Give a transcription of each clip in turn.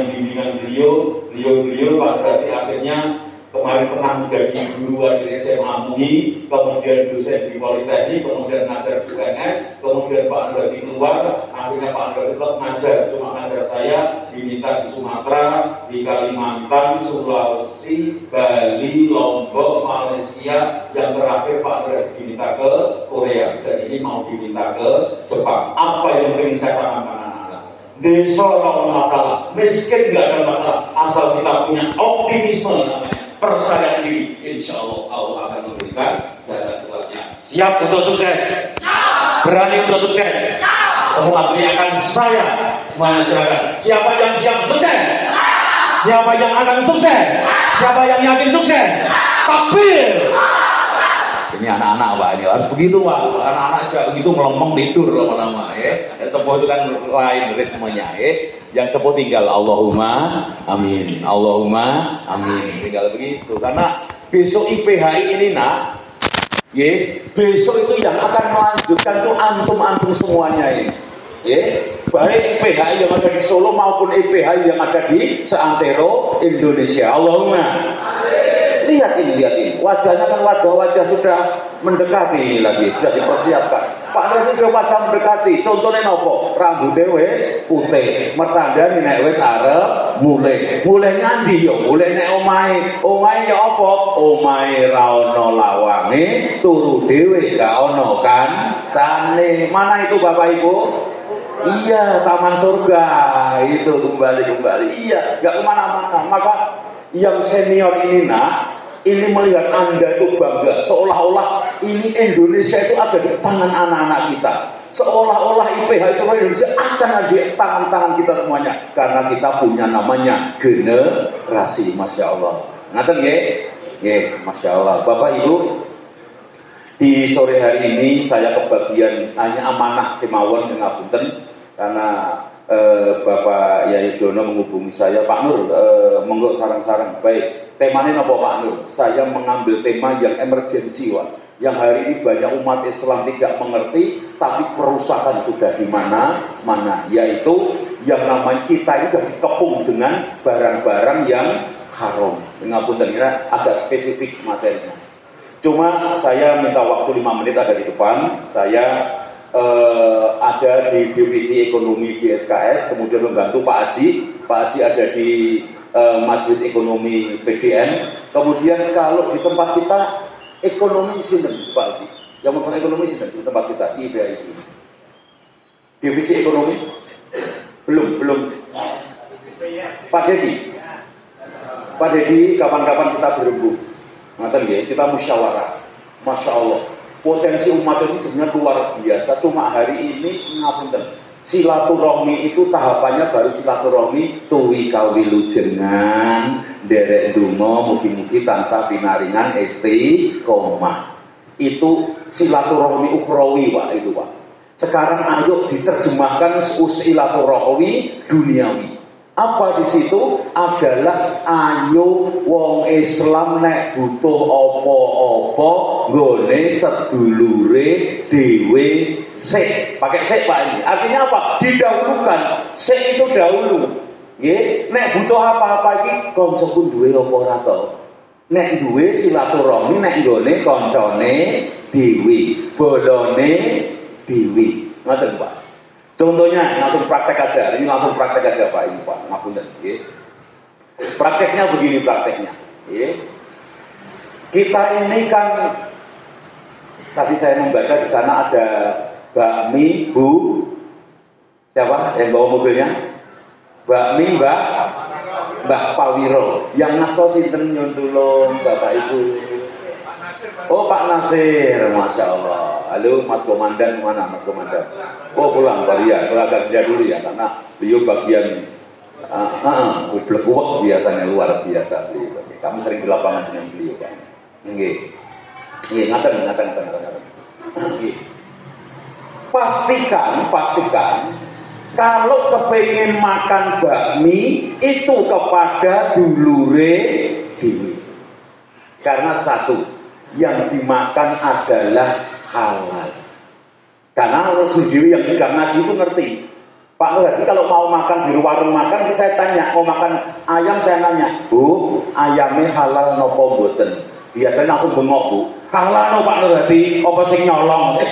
bimbingan beliau pada akhirnya kemarin pernah menjadi guru di SMA MUI, kemudian dosen di Politeknik, kemudian ngajar di UNS, kemudian Pak Andri keluar, akhirnya Pak Andri tetap ngajar, cuma ngajar saya diminta di Sumatera, di Kalimantan, Sulawesi, Bali, Lombok, Malaysia, yang terakhir Pak Andri diminta ke Korea, dan ini mau diminta ke Jepang. Apa yang ingin saya tanamkan? Desa tidak masalah, miskin nggak ada masalah, asal kita punya optimisme namanya, percaya diri, insya Allah Allah akan memberikan jalan keluarnya. Siap untuk sukses? Berani untuk sukses? Semua teriakan saya, masyarakat. Siapa yang siap sukses? Siapa yang akan sukses? Siapa yang yakin sukses? Takbir! Ini anak-anak Pak, ini harus begitu Pak. Anak-anak juga begitu melempem tidur lama-lama ya. Sepuh itu kan lain ritmenya ya. Yang sepuh tinggal Allahumma amin, Allahumma amin, tinggal begitu. Karena besok IPHI ini nak, ya, besok itu yang akan melanjutkan itu antum-antum semuanya ini. Ya, baik IPHI yang ada di Solo maupun IPHI yang ada di seantero Indonesia. Allahumma lihat ini, wajahnya kan wajah-wajah sudah mendekati ini lagi, sudah dipersiapkan. Pak Nek itu sudah wajah mendekati. Contohnya nopo, rambutnya wis putih, mertandani nek wis arep mulai nyandi yo, mulai nek omahe ya apa? Omahe ra ono lawange, turu dhewe gak ono kancane. Mana itu Bapak Ibu? Iya, taman surga itu kembali. Iya, gak kemana-mana. Maka yang senior ini nak, ini melihat Anda itu bangga, seolah-olah ini Indonesia itu ada di tangan anak-anak kita, seolah-olah IPH seluruh Indonesia akan ada di tangan-tangan kita semuanya, karena kita punya namanya generasi. Masya Allah. Ngaten nggih? Masya Allah. Bapak Ibu, di sore hari ini saya kebagian hanya amanah kemawon ngapunten, karena Bapak Yai Dono menghubungi saya, Pak Nur, monggo sarang-sarang. Baik, temanya apa Pak Nur? Saya mengambil tema yang emergensi, Pak. Yang hari ini banyak umat Islam tidak mengerti, tapi perusahaan sudah di mana-mana. Yaitu yang namanya kita ini sudah dikepung dengan barang-barang yang haram. Ngapunten, agak spesifik materinya. Cuma saya minta waktu 5 menit ada di depan. Saya ada di divisi ekonomi di SKS, kemudian membantu Pak Haji ada di Majelis Ekonomi PDN. Kemudian kalau di tempat kita ekonomi sinten Pak Haji, yang megang ekonomi sinten di tempat kita di IPHI. Divisi ekonomi belum Pak Dedi kapan-kapan kita berembuk, ngaten nggih, kita musyawarah. Masya Allah, potensi umat itu sebenarnya luar biasa. Cuma hari ini ngapunten, silaturahmi itu tahapannya baru silaturahmi tuwi kawilujengan derek donga mugi-mugi tansah pinaringan istiqomah. Itu silaturahmi ukhrawi Pak, itu Pak. Sekarang ayo diterjemahkan silaturahmi duniawi. Apa di situ adalah ayo wong Islam nek butuh apa-apa nggone sedulure dhewe sik. Pakai sik Pak ini. Artinya apa? Didahulukan. Sik itu dahulu. Nggih, nek butuh apa-apa iki kancaku duwe apa ora to? Nek duwe silaturahmi nek nggone kancane dhewe, bolone dhewe. Ngoten Pak. Contohnya langsung praktek aja, ini langsung praktek aja Pak, ini Pak, ngapunten. Prakteknya begini prakteknya. Kita ini kan tadi saya membaca di sana ada bakmi Bu siapa yang bawa mobilnya? Bakmi Mbak Pawiro. Yang ngasto sinten nyun tulung Bapak Ibu. Oh Pak Nasir, Masya Allah. Halo Mas Komandan, mana Mas Komandan? Oh pulang Pak ya, agak kerja dulu ya, karena beliau bagian ublek-uwek biasanya, luar biasa beliau. Kami sering di lapangan dengan beliau Pak. Nggih, ngaten. Pastikan kalau kepengen makan bakmi itu kepada dulure dhewe. Karena satu, yang dimakan adalah halal. Karena Rasul Dewi yang sudah ngaji itu ngerti. Pak Nur Hadi kalau mau makan di warung makan, saya tanya, mau makan ayam, saya nanya, Bu, ayamnya halal nopo mboten? Biasanya langsung bengok, Bu. Halal no Pak Nur Hadi, apa sing nyolong?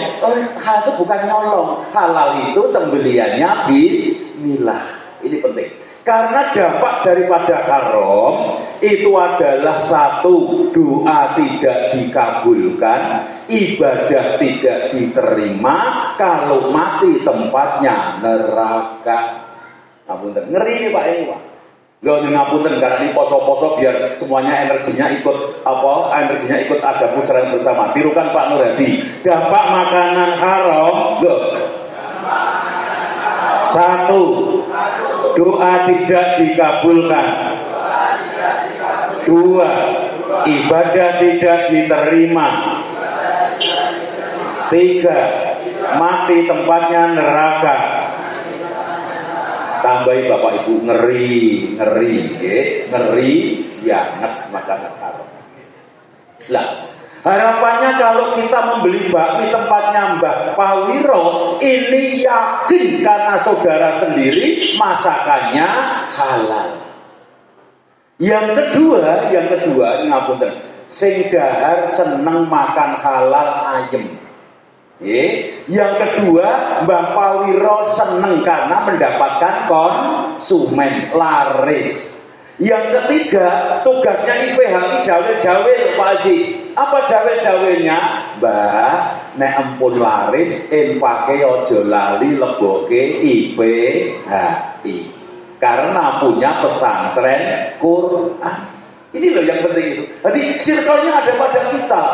Hal itu bukan nyolong. Halal itu sembeliannya bismillah. Ini penting. Karena dampak daripada haram itu adalah satu, doa tidak dikabulkan, ibadah tidak diterima, kalau mati tempatnya neraka. Ngapunten, ngeri nih Pak ini Pak. Gak ngapunten karena ini poso-poso biar semuanya energinya ikut energinya ikut ada pusrah bersama. Tirukan Pak Nur Hadi. Dampak makanan haram, satu, doa tidak dikabulkan. Dua, ibadah tidak diterima. Tiga, mati tempatnya neraka. Tambahin Bapak Ibu, ngeri banget makanan haram. Lah, harapannya kalau kita membeli bakmi tempatnya Mbah Pawiro, ini yakin karena saudara sendiri masakannya halal. Yang kedua, ngapunten, sing dahar seneng makan halal ayem. Yang kedua, Mbah Pawiro seneng karena mendapatkan konsumen laris. Yang ketiga, tugasnya IPHI jawel-jawel Pak Haji. Apa jawel-jawelnya? Mbah, nek empun laris infake aja lali leboke IPHI. Karena punya pesantren Quran. Ini loh yang penting itu. Jadi circle-nya ada pada kita,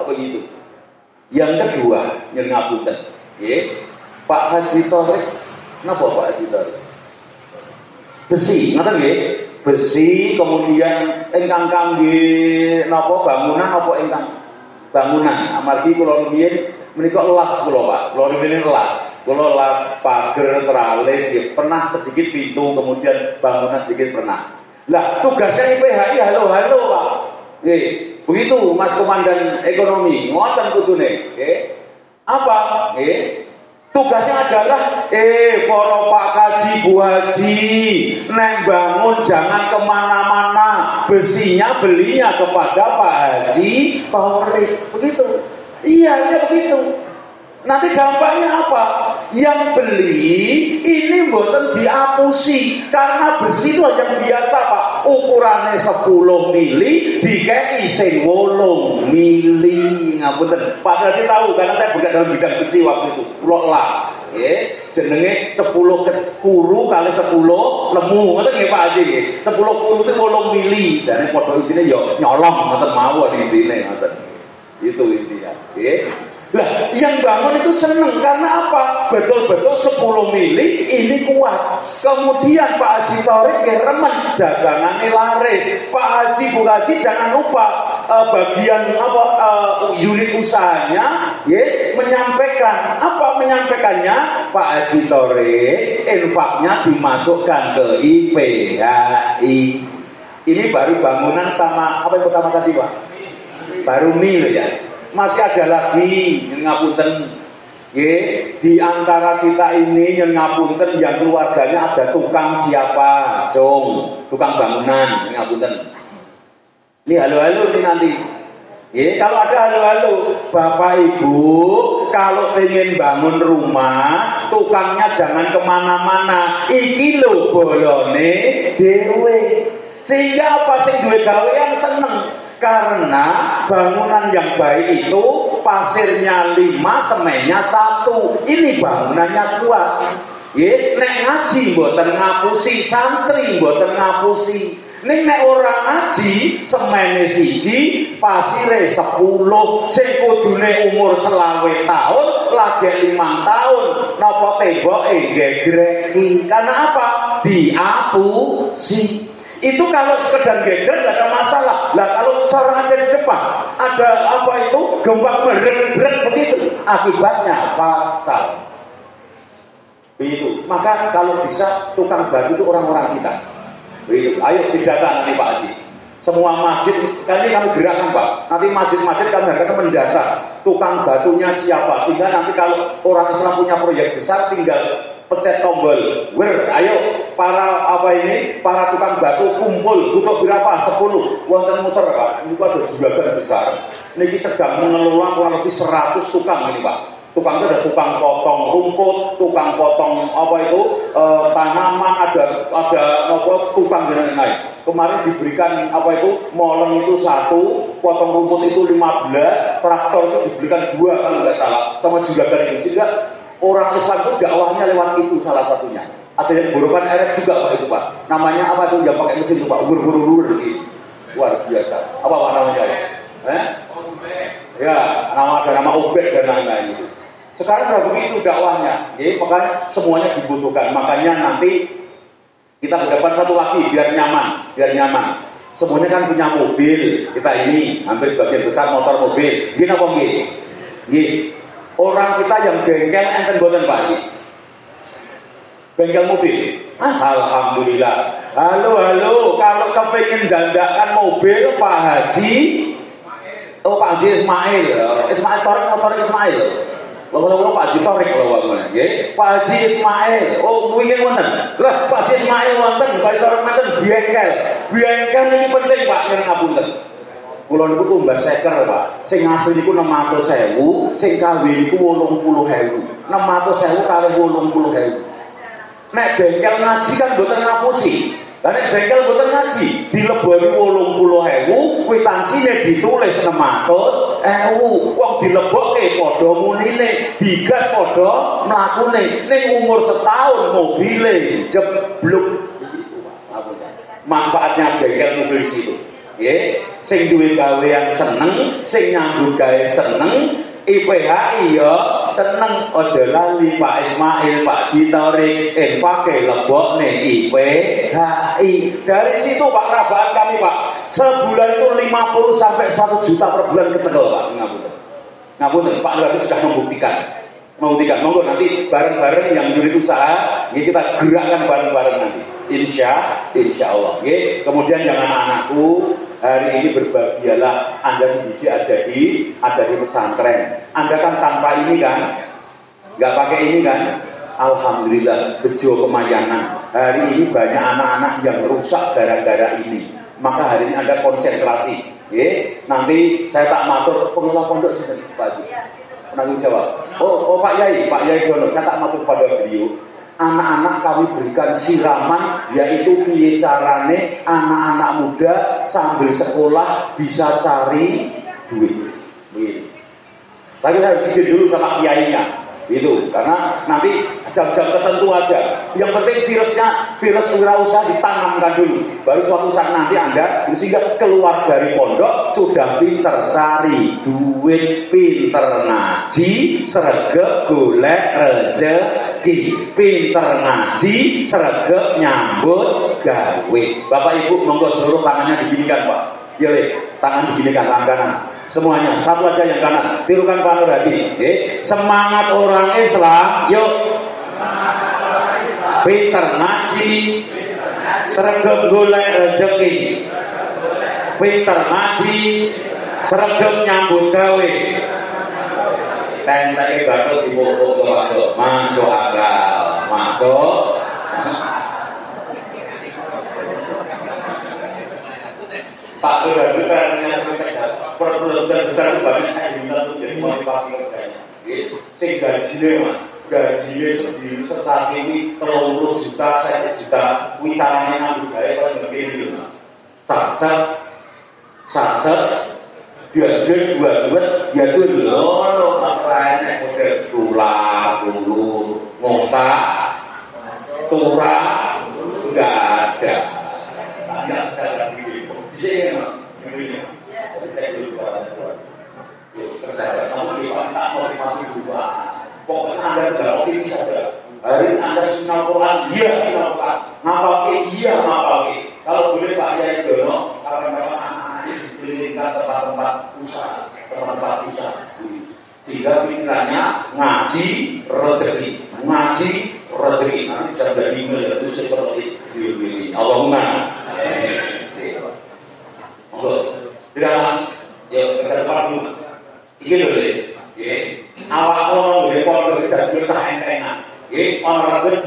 begitu. Yang kedua, yang ngapunten, Pak Haji Thorik, napa Pak Haji Thorik? Besi, ngoten nggih? Besi, kemudian ingkang kangge napa bangunan napa ingkang bangunan. Amargi kula riyen menika las kula Pak. Kula riyen las. Kula las pager, tralis, pernah sedikit pintu, kemudian bangunan sedikit pernah. Lah, tugasnya IPHI halo-halo Pak. Begitu Mas Komandan Ekonomi, ngoten kudune, apa? Tugasnya adalah para Pak Kaji, Bu Haji, nek bangun jangan kemana-mana, besinya belinya kepada Pak Haji Thorik, begitu. Iya begitu. Nanti dampaknya apa? Yang beli ini mboten diapusi karena besi itu yang biasa Pak, ukurannya 10 mili dikei sing 8 mili. Ngapunten, Pak Berarti tahu karena saya bergerak dalam bidang besi waktu itu. Pulau las, jenenge 10 kuru kali 10 lemu, ngoten nggih Pak Haji nggih. 10 kuru itu 8 mili. Jane padha intine ya nyolong ngoten mawon intine ngoten. Itu intinya, Lah, yang bangun itu seneng karena apa? Betul-betul 10 mili ini kuat. Kemudian Pak Haji Thorik remen dagangannya laris. Pak Haji, Bu Haji jangan lupa bagian unit usahanya menyampaikan apa menyampaikannya Pak Haji Thorik infaknya dimasukkan ke IPHI. Ini baru bangunan sama apa yang pertama tadi Pak? Baru mil ya. Masih ada lagi yang ngapunten, di antara kita ini yang ngapunten yang keluarganya ada tukang siapa, tukang bangunan yang ngapunten. Ini halo-halo nih nanti. Kalau ada halo-halo, Bapak Ibu, kalau pengen bangun rumah, tukangnya jangan kemana-mana. Iki lho bolone dewe. Sehingga apa sing duwe gawean seneng. Karena bangunan yang baik itu pasirnya 5, semennya 1. Ini bangunannya kuat. Nek ngaji mboten ngapusi, santri mboten ngapusi. Nek orang ngaji semene 1, pasire 10. Sing kudune umur 20 tahun, lagi 5 tahun, napa temboke gegreki. Karena apa? Diapusi. Itu kalau sekedar geger gak ada masalah. Lah kalau cara ada di depan, ada apa itu gempa berek begitu, akibatnya fatal. Begitu. Maka kalau bisa tukang batu itu orang-orang kita. Begitu. Ayo didata nanti Pak Haji. Semua masjid, kali ini kami gerakan Pak. Nanti masjid-masjid kami akan mendata tukang batunya siapa. Sehingga nanti kalau orang Islam punya proyek besar tinggal pencet tombol ayo para para tukang batu kumpul, butuh berapa? 10. Wonten muter Pak, ini ada juragan besar niki sedang mengelola kurang lebih 100 tukang ini Pak. Tukang itu ada tukang potong rumput, tukang potong tanaman, ada tukang dan lain-lain. Kemarin diberikan molen itu 1, potong rumput itu 15, traktor itu diberikan 2 kalau nggak salah sama juragan itu. Juga orang Islam itu dakwahnya lewat itu salah satunya. Ada yang borokan erek juga Pak itu Pak. Namanya apa tuh yang pakai mesin itu Pak? Gur gitu. Luar biasa. Apa Pak namanya Pak? Ya, ada nama Ubek dan lain-lain itu. Sekarang sudah begitu dakwahnya, makanya semuanya dibutuhkan. Makanya nanti kita berdepan satu lagi biar nyaman. Semuanya kan punya mobil, kita ini hampir sebagian besar motor mobil. Gini apa gini? Orang kita yang bengkel enten boten Pak Haji. Bengkel mobil. Alhamdulillah. Halo, kalau kepengen dandakan mobil Pak Haji, Pak Haji Ismail Torik motor Ismail. Lho Pak Haji Torik lho ngene nggih. Pak Haji Ismail. Oh wingi wonten. Lah Pak Haji Ismail wonten bari karo menten bengkel. Bengkel ini penting Pak yen ngapunten. Kula niku tumbas seker Pak. Sing asli niku 600.000, sing KW niku 80.000. 600.000 kali 80.000. Nek bengkel ngaji kan mboten ngapusi. Lah nek bengkel mboten ngaji, dileboni 80.000, kwitansinya ditulis 600.000. Wong dilebokke padha munine, digas padha mlakune. Ning umur setahun mobile jeblok. Manfaatnya bengkel mobil situ. Nggih, sing duwe gawean seneng, sing nyambut gawe seneng, IPHI ya seneng. Aja lali Pak Ismail, Pak Jitorik, infake lebokne IPHI. Dari situ Pak rabaan kami Pak, sebulan itu 50 sampai 1 juta per bulan kecekel Pak. Ngapunten, Pak Lurah sudah membuktikan. Monggo nanti bareng-bareng yang unit usaha, ini kita gerakkan bareng-bareng nanti. Insya Allah. Oke. Kemudian yang anak-anakku, hari ini berbahagialah Anda dididik ada di pesantren. Anda kan tanpa ini kan, nggak pakai ini kan. Alhamdulillah, bejo kemayangan. Hari ini banyak anak-anak yang rusak gara-gara ini. Maka hari ini Anda konsentrasi. Nanti saya tak matur pengelola pondok sini Pak Haji. Penanggung jawab. Oh Pak Yai Dono, saya tak matur pada beliau. Anak-anak kami berikan siraman, yaitu piye carane anak-anak muda sambil sekolah bisa cari duit. Begini. Tapi saya izin dulu sama kiainya. Itu karena nanti jam-jam tertentu aja. Yang penting virus wirausaha ditanamkan dulu. Baru suatu saat nanti Anda sehingga keluar dari pondok sudah pinter cari duit, pinter ngaji, sregep golek rezeki, pinter ngaji, sregep nyambut gawe. Bapak Ibu monggo seluruh tangannya diginikan Pak. Ya tangan diginikan tangan kanan. Semuanya, satu aja yang kanan. Tirukan Pak Nur Hadi. Semangat orang Islam, yuk. Pinter ngaji, sregep golek rezeki. Pinter ngaji, sregep nyambut gawe. Tenteke bathuk dipupuk kok. Masuk akal, masuk. Pak Nur ternyata produsen besar itu banyak yang jadi motivasi kerjanya. Sing gajinya sendiri sesasi ini 30 juta, 1 juta, wicaranya ngambil gaya paling ngerti ini Mas. Satset, diajar buat diajar loh, makanya model tular dulu, ngotak, turah, enggak ada. Tanya sekarang begini, di sini Mas, begini. Cek dulu kamu diminta motivasi juga. Pokoknya Anda tidak optimis saja. Hari ini Anda sinau Quran, iya sinau Quran. Ngapalke, iya ngapalke. Kalau boleh Pak Yai Dono, kawan-kawan anak-anak ini dikelilingkan tempat-tempat usaha, sehingga pikirannya ngaji rezeki. Nanti bisa jadi miliar itu seperti ini. Allahumma. Tidak Mas, ya kerja depan dulu Mas. Iki lho Le. Nggih. Awak ono nggih pondok dadi cah entengan. Nggih, ana rego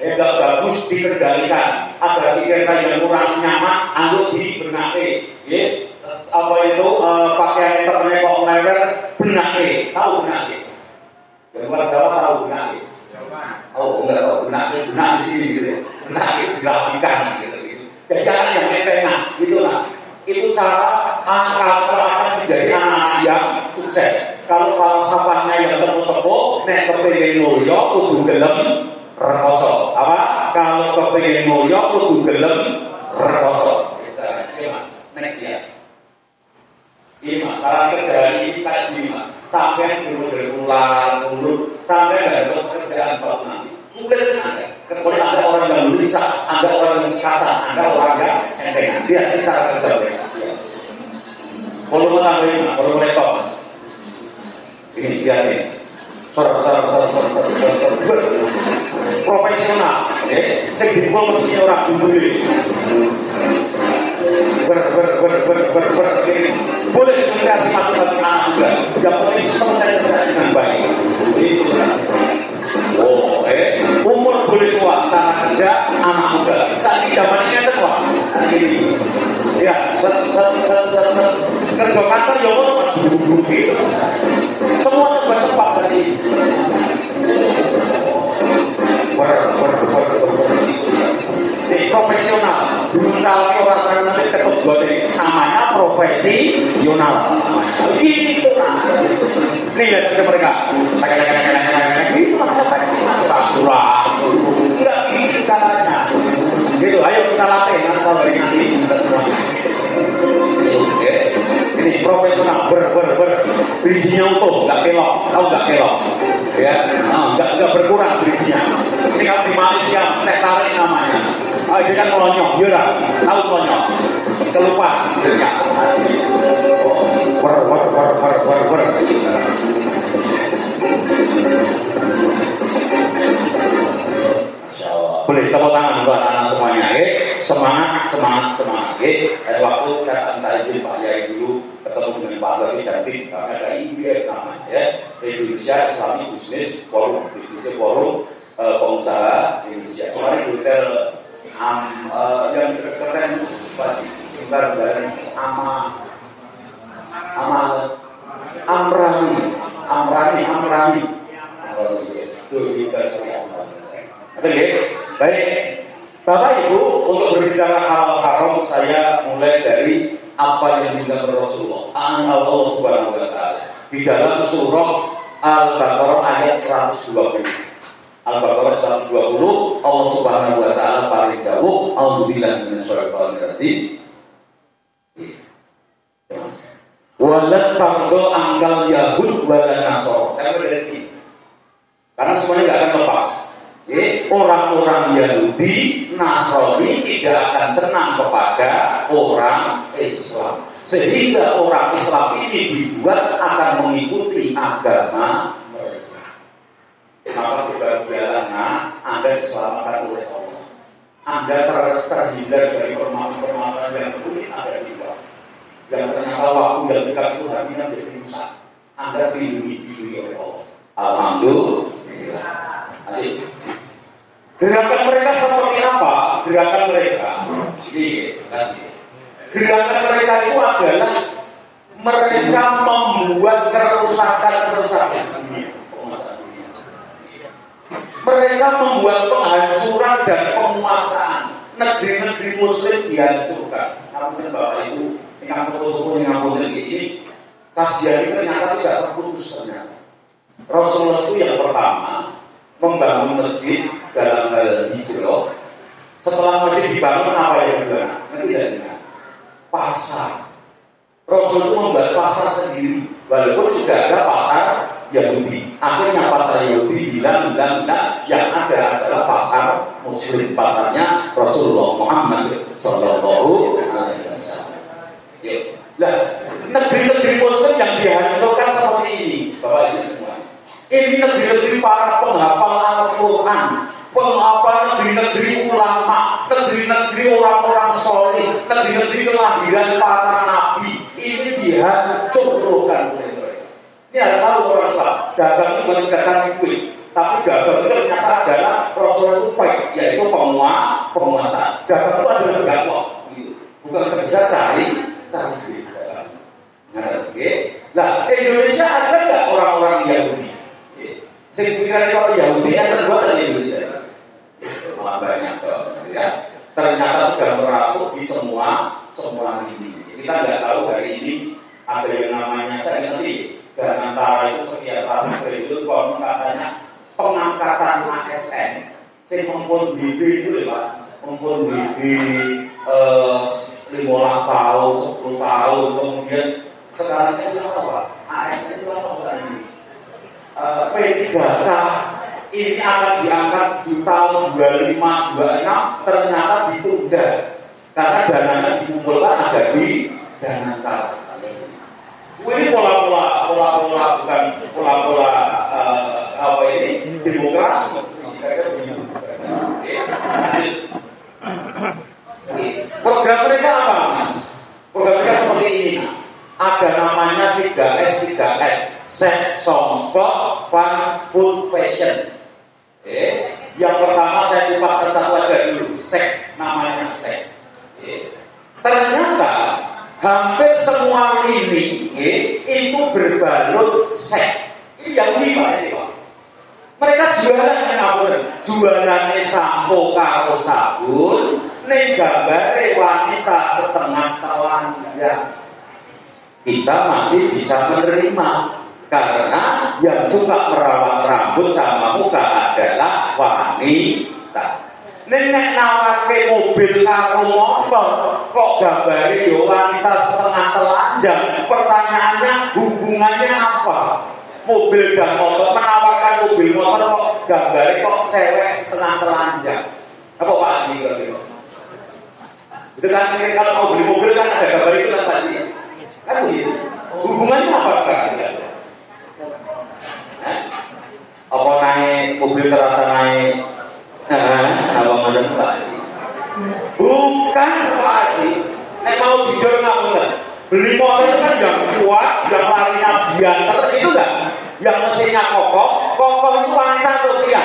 enggak bagus dikendalikan, ada pikiran yang kurang nyaman, anggur dibenake, ya. Apa itu pakaian temennya kok meler, benake, tahu benake. Yang luar Jawa tahu benake. Oh enggak tahu benake, benak di sini gitu, benake dirapikan gitu. Jadi anak yang netengah, itu cara kalau akan menjadi anak yang sukses. Kalau falsafahnya yang sepuh-sepuh, nek kepengin mulya kudu gelem rekoso. Apa? Kalau kepengin mulya kudu gelem rekoso. Iya Mas, nek ya. Iya Mas, cara kerja ini tadi Mas, sampai berulang sampai nggak dapat kerjaan baru nanti. Sulit Anda, kecuali Anda orang yang lincah, Anda orang yang cekatan, Anda orang yang entengan. Lihat cara kerja mereka. Kalau mau tambahin, kalau mau lekop, ini lihat nih, profesional, ya, saya dipukul mesinnya orang dulu ini, boleh dikasih masing-masing anak juga, yang penting selesai kerja dengan baik. Itu umur boleh tua, cara kerja anak muda. Saat ini zaman ini kan wah, ini, ya, kerja kantor ya orang buru-buru gitu. Semua serba cepat tadi. Ini profesional, mencari orang nanti ketemu buat ini. Namanya profesional. Ini nih lihat mereka. Itu masalah kurang. Enggak gitu caranya. Gitu, ayo kita latih kalau dari nanti kita semua. Ini profesional, bijinya utuh, nggak kelok, tahu nggak kelok, ya, nggak berkurang bijinya. Ini kalau di Malaysia, tarik namanya. Dia kan melonyok, ya, tahu melonyok, kelupas, ya. Boleh tepuk tangan buat anak semuanya, semangat. Waktu kata minta izin Pak Yai dulu ketemu dengan Pak Lagi dan tim ada IBF namanya, ya, Indonesia Islamic Business Forum, pengusaha Indonesia. Kemarin hotel yang keren Pak Imbar dari Amrani. Baik, Bapak Ibu, untuk berbicara hal haram saya mulai dari apa yang dibilang Rasulullah Allah Subhanahu wa taala di dalam surah Al-Baqarah ayat 120. Al-Baqarah 120, Allah Subhanahu wa taala paling dawuh, auzubillahi minasyaitonir rajim. Walan tardo anggal yahud walan nasor. Saya berarti karena semuanya nggak akan lepas. Orang-orang Yahudi, Nasrani tidak akan senang kepada orang Islam. Sehingga orang Islam ini dibuat akan mengikuti agama mereka. Maka berbahagialah Anda diselamatkan oleh Allah. Anda terhindar dari permasalahan yang rumit ada di bawah. Yang ternyata waktu yang dekat itu hatinya menjadi rusak. Anda dilindungi oleh Allah. Alhamdulillah. Gerakan mereka seperti apa? Gerakan mereka itu adalah mereka membuat kerusakan. Mereka membuat penghancuran dan penguasaan. Negeri-negeri Muslim dihancurkan. Namun Bapak Ibu, yang sepuh-sepuh yang ngampun ini, kajian ini ternyata tidak terputus ternyata. Rasulullah itu yang pertama membangun masjid dalam hal hijrah. Setelah masjid dibangun apa yang dibangun? Tidak ingat. Pasar. Rasul itu membuat pasar sendiri, walaupun sudah ada pasar Yahudi. Akhirnya pasar Yahudi hilang. Yang ada adalah pasar Muslim, pasarnya Rasulullah Muhammad Sallallahu Alaihi Wasallam. Nah, negeri-negeri Muslim yang dihancurkan seperti ini, Bapak Ibu semua. Ini negeri-negeri para penghafal Al-Quran, negeri-negeri ulama, negeri-negeri orang-orang soleh, negeri-negeri kelahiran para nabi. Ini dihancurkan oleh mereka. Ini harus tahu orang Islam. Dagang itu bukan sekedar duit. Tapi dagang itu ternyata adalah Rasulullah itu fake, yaitu penguasa. Dagang itu adalah berdakwah, bukan sekedar cari duit. Nah, Indonesia ada nggak orang-orang Yahudi? Saya pikir kalau Yahudi yang terbuat dari Indonesia, malah banyak ya. Ternyata sudah merasuk di semua ini. Kita nggak tahu hari ini ada yang namanya, saya ngerti, dan antara itu sekian ratus triliun, konon katanya pengangkatan ASN. Saya mempun BB itu ya Pak, mempun BB 15 tahun, 10 tahun, kemudian sekarang itu apa? ASN itu apa ini? P3K ini akan diangkat di tahun 25, 26, ternyata ditunda karena dananya dikumpulkan ada di Danantal. Ini pola-pola bukan pola-pola apa ini demokrasi. Program mereka apa, Mas? Program mereka seperti ini. Ada namanya 3S, 3F, Sex, Song, Sport, Fun, Food, Fashion. Yang pertama saya kupas satu aja dulu, Sex, namanya Sex. Ternyata hampir semua lini itu berbalut seks. Ini yang lima. Mereka jualan jualannya sampo karo sabun, ning gambare wanita setengah telanjang. Kita masih bisa menerima karena yang suka merawat rambut sama muka adalah wanita. Nek nawarke mobil karo motor kok gambare yo wanita setengah telanjang. Pertanyaannya hubungannya apa? Mobil dan motor, menawarkan mobil motor kok gambare kok cewek setengah telanjang. Apa Pak Haji gitu? Itu kan kalau mau beli mobil kan ada gambar itu kan Pak Haji. Kan begitu. Hubungannya apa sekarang? Apa naik mobil terasa naik? Apa modern Pak Haji? Bukan Pak Haji. Nek mau jujur ngapunten. Beli motor itu kan yang kuat, yang larinya bianter itu enggak? Yang mesinnya kokoh itu wanita atau pria?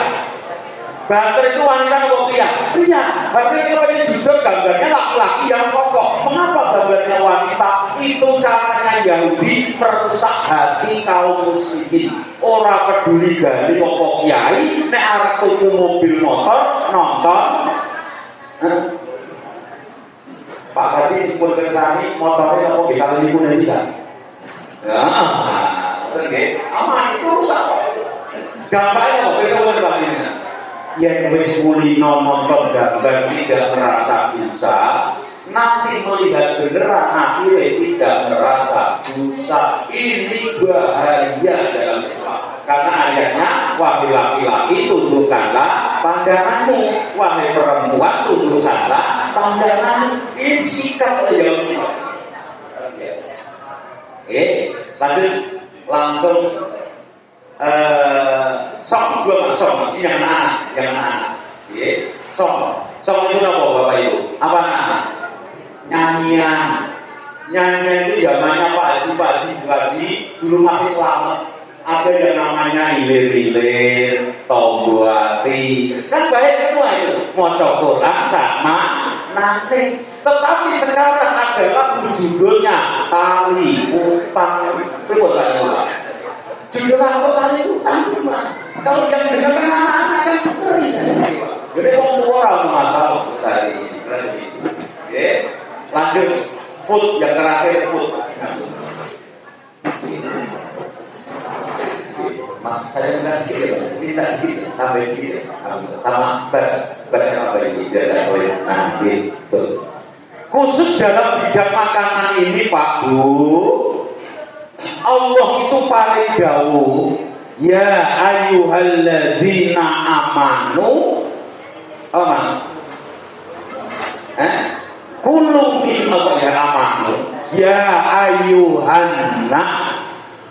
Banter itu wanita atau pria? Pria. Tapi kalau ini jujur gambarnya laki-laki yang kokoh. Mengapa gambarnya wanita? Itu caranya Yahudi merusak hati kaum muslimin. Ora peduli gali opo kiai, nek arep tuku mobil motor nonton. Pak Haji simpul kersani motornya apa dikali lipune sih kan? Ya, oke. Aman itu rusak kok. Dampaknya apa? Kita mau ini. Yang wis mulino nonton gambar tidak merasa dosa, nanti melihat beneran akhirnya tidak merasa dosa. Ini bahaya dalam Islam. Karena ayatnya, wahai laki-laki tundukkanlah pandanganmu, wahai perempuan tundukkanlah pandanganmu. Ini sikap Yahudi. Lanjut langsung song dua song ini yang anak. Song itu apa Bapak Ibu? Apa anak? Nyanyian itu zamannya Pak Haji dulu masih selamat. Ada yang namanya hilir-hilir, tombo hati, kan baik semua itu. Maca Quran sama nanti. Tetapi sekarang adalah judulnya tali utang. Itu bukan judul tali utang gimana? Kalau yang dengarkan anak-anak kan teri. Jadi orang tua orang masalah tadi. Lanjut food yang terakhir food. Mas saya minta sedikit sampai sedikit sama bahasa apa ini biar tidak sulit nanti khusus dalam bidang makanan ini Pak Bu, Allah itu paling dawuh ya ayyuhalladzina amanu. Oh Mas kulu min apa ya amanu ya ayyuhan nas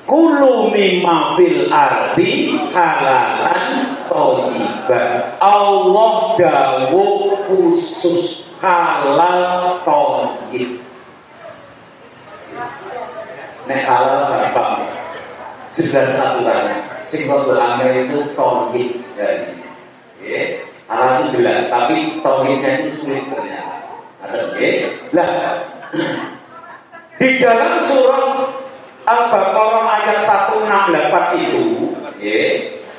kulu mimma fil ardi halalan thayyiban. Allah dawuh khusus halal thayyib. Nek halal gampang jelas aturannya. sing rada angel itu tauhid ya. Arah itu jelas, tapi tauhidnya itu sulit ternyata. Nah, di dalam surah Al-Baqarah ayat 168 itu,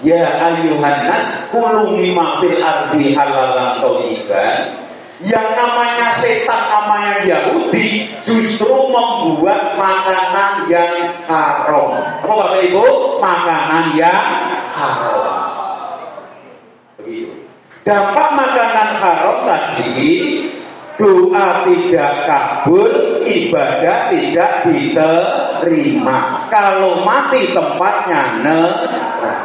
ya ayyuhan nas kulu mimma fil ardi halalan thayyiban. Yang namanya setan, namanya Yahudi, justru membuat makanan yang haram. Apa Bapak Ibu? Makanan yang haram. Begitu. Dampak makanan haram tadi, doa tidak kabul, ibadah tidak diterima. Kalau mati tempatnya neraka.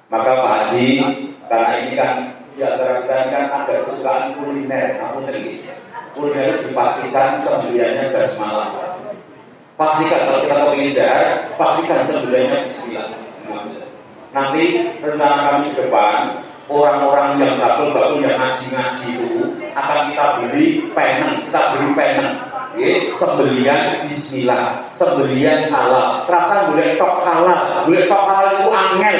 Maka Pak Haji, karena ini kan ya kita kan ada kesukaan kuliner, aku tadi kuliner dipastikan sembilannya basmalah. Pastikan kalau kita mau hindar, pastikan sembilannya bismillah. Nanti rencana kami ke depan, orang-orang yang bakul-bakul yang ngaji-ngaji itu akan kita beli penen, sembelian bismillah, sembelian halal. Rasa boleh tok halal itu angel,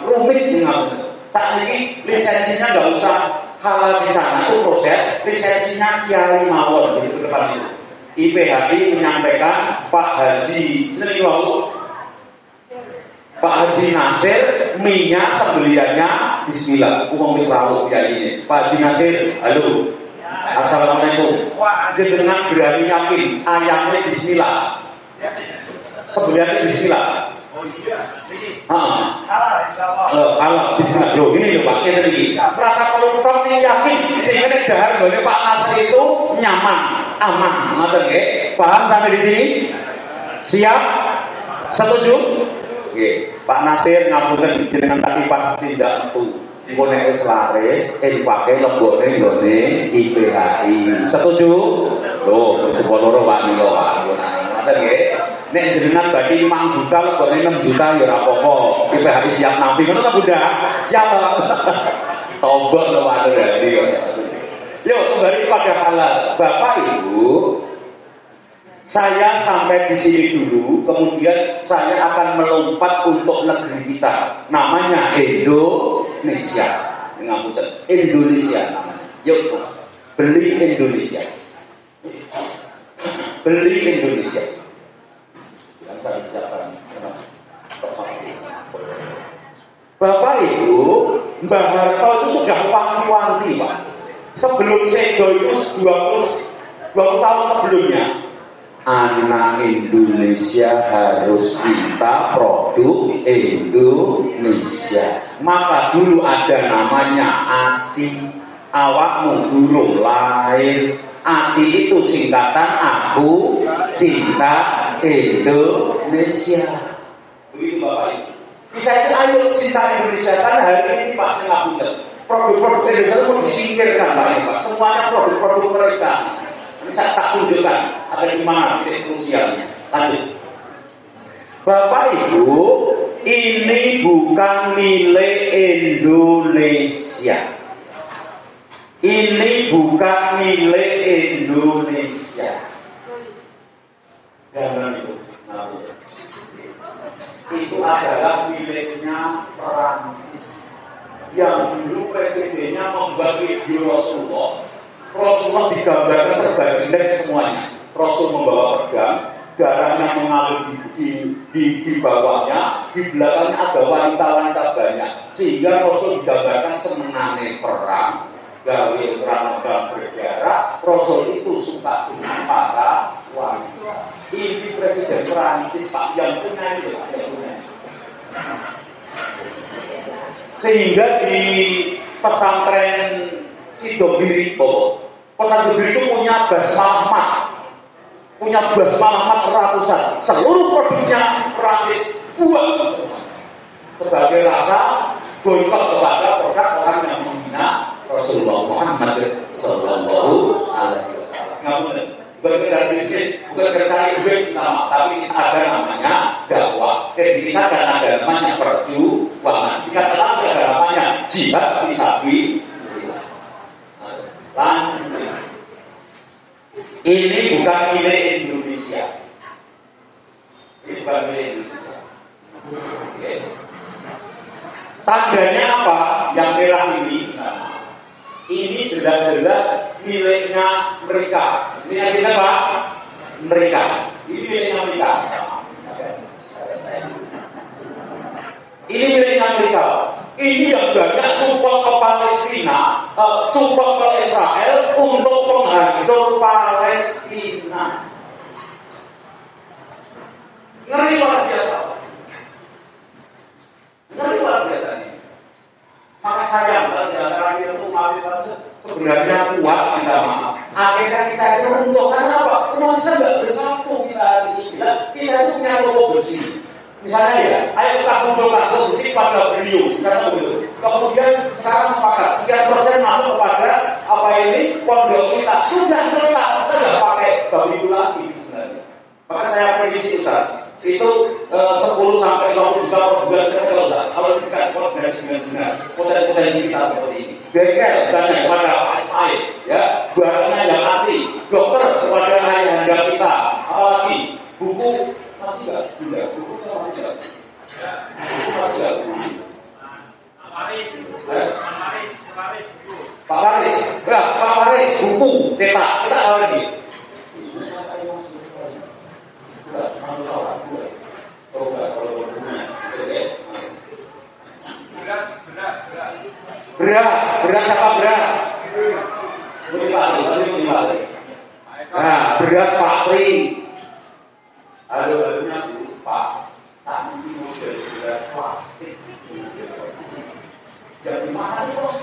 rumit dengan. Saat ini lisensinya nggak usah halal di sana, itu proses lisensinya Kiai mawon di depan itu. IPHI menyampaikan Pak Haji, ini mau Pak Haji Nasir, minyak sembeliannya bismillah. Umum selalu Kiai ini. Pak Haji Nasir, halo, assalamualaikum. Jenengan berani yakin ayamnya bismillah, sembeliannya bismillah. Oh iya, ini halal, insyaallah. Halal, bismillah. Loh, ini loh Pak, ini rasa kalau ini yakin, sehingga nek dahar gone Pak Nasir itu nyaman, aman, ngoten nggih. Paham sampai di sini? Siap? Setuju? Nggih. Pak Nasir ngapunten jenengan tadi pas tindak metu. Engko nek wis laris, dipake lebone nggone IPHI. Setuju? Loh, coba loro Pak niku Pak. Ngoten nggih. Nek jenengan badhe 5 juta lebone 6 juta ya ora apa-apa. IPHI siap nampi ngono ta Bunda? Siap ta? Tombok lho Pak Dadi. Yuk kembali pada halal. Bapak Ibu, saya sampai di sini dulu, kemudian saya akan melompat untuk negeri kita. Namanya Indonesia. Ngapunten, Indonesia namanya. Yuk, beli Indonesia. Beli Indonesia. Bapak Ibu, Mbah Harto itu sudah wanti-wanti Pak. Sebelum sedo itu 20 tahun sebelumnya, anak Indonesia harus cinta produk Indonesia. Maka dulu ada namanya ACI, awakmu durung lahir. ACI itu singkatan Aku Cinta Indonesia. Begitu Bapak Ibu. Kita itu ayo cinta Indonesia, karena hari ini Pak Ngapunten, produk-produk Indonesia itu mau disingkirkan Pak. Semuanya produk-produk mereka. Ini saya tak tunjukkan ada di mana titik krusialnya. Lanjut. Bapak Ibu, ini bukan milik Indonesia. Ini bukan milik Indonesia. Jangan itu. Itu adalah miliknya Perancis. Yang dulu presidennya membuat video Rasulullah digambarkan serba jelek semuanya. Rasul membawa pedang, darahnya mengalir di bawahnya, di belakangnya ada wanita-wanita banyak. Sehingga Rasul digambarkan semenane perang, gawe perang berdarah. Rasul itu suka dengan para wanita. Ini Presiden Perancis Pak yang punya itu Pak, yang punya. Sehingga di pesantren Sidogiri, pesantren Sidogiri itu punya basmalah ratusan. Seluruh produknya Perancis buang semua. Sebagai rasa boikot kepada produk orang yang menghina Rasulullah Muhammad Sallallahu Alaihi Wasallam. Bukan sekedar bisnis, bukan sekedar cari duit nama, tapi ada namanya dakwah. Jadi kita kan ada namanya perjuangan. Kita kan ada namanya jihad fisabilillah. Lanjut. Ini bukan milik Indonesia. Ini bukan milik Indonesia. Tandanya apa? Yang merah ini, ini jelas-jelas miliknya mereka. Miliknya siapa? Mereka. Ini miliknya mereka. Ini miliknya mereka. Ini yang banyak support ke Palestina, support ke Israel untuk menghancur Palestina. Ngeri luar biasa. Ngeri luar biasa ini. Maka sayang kalau jalan itu umat Islam sebenarnya kuat, minta maaf. Akhirnya kita itu runtuh. Karena apa? Masa nggak bersatu kita hari ini. Kita itu punya logo bersih. Misalnya ya, ayo kita kumpulkan logo bersih pada beliau. Karena begitu. Kemudian sekarang sepakat sekian persen masuk kepada apa ini pondok kita sudah melekat. Kita nggak pakai babi itu lagi sebenarnya. Maka saya prediksi itu 10 sampai 20 juta per bulan kalau kita koordinasi dengan benar potensi kita seperti ini. Bengkel dan kepada air, ya barangnya yang asli, dokter kepada ayahanda kita, apalagi buku masih nggak, buku masih nggak, buku masih nggak. Pak Waris, ya Pak Waris, buku cetak, kita apa lagi? Beras apa beras? Nah, beras Fakri. Aduh, Pak. Tapi model beras plastik. Jadi mana kok?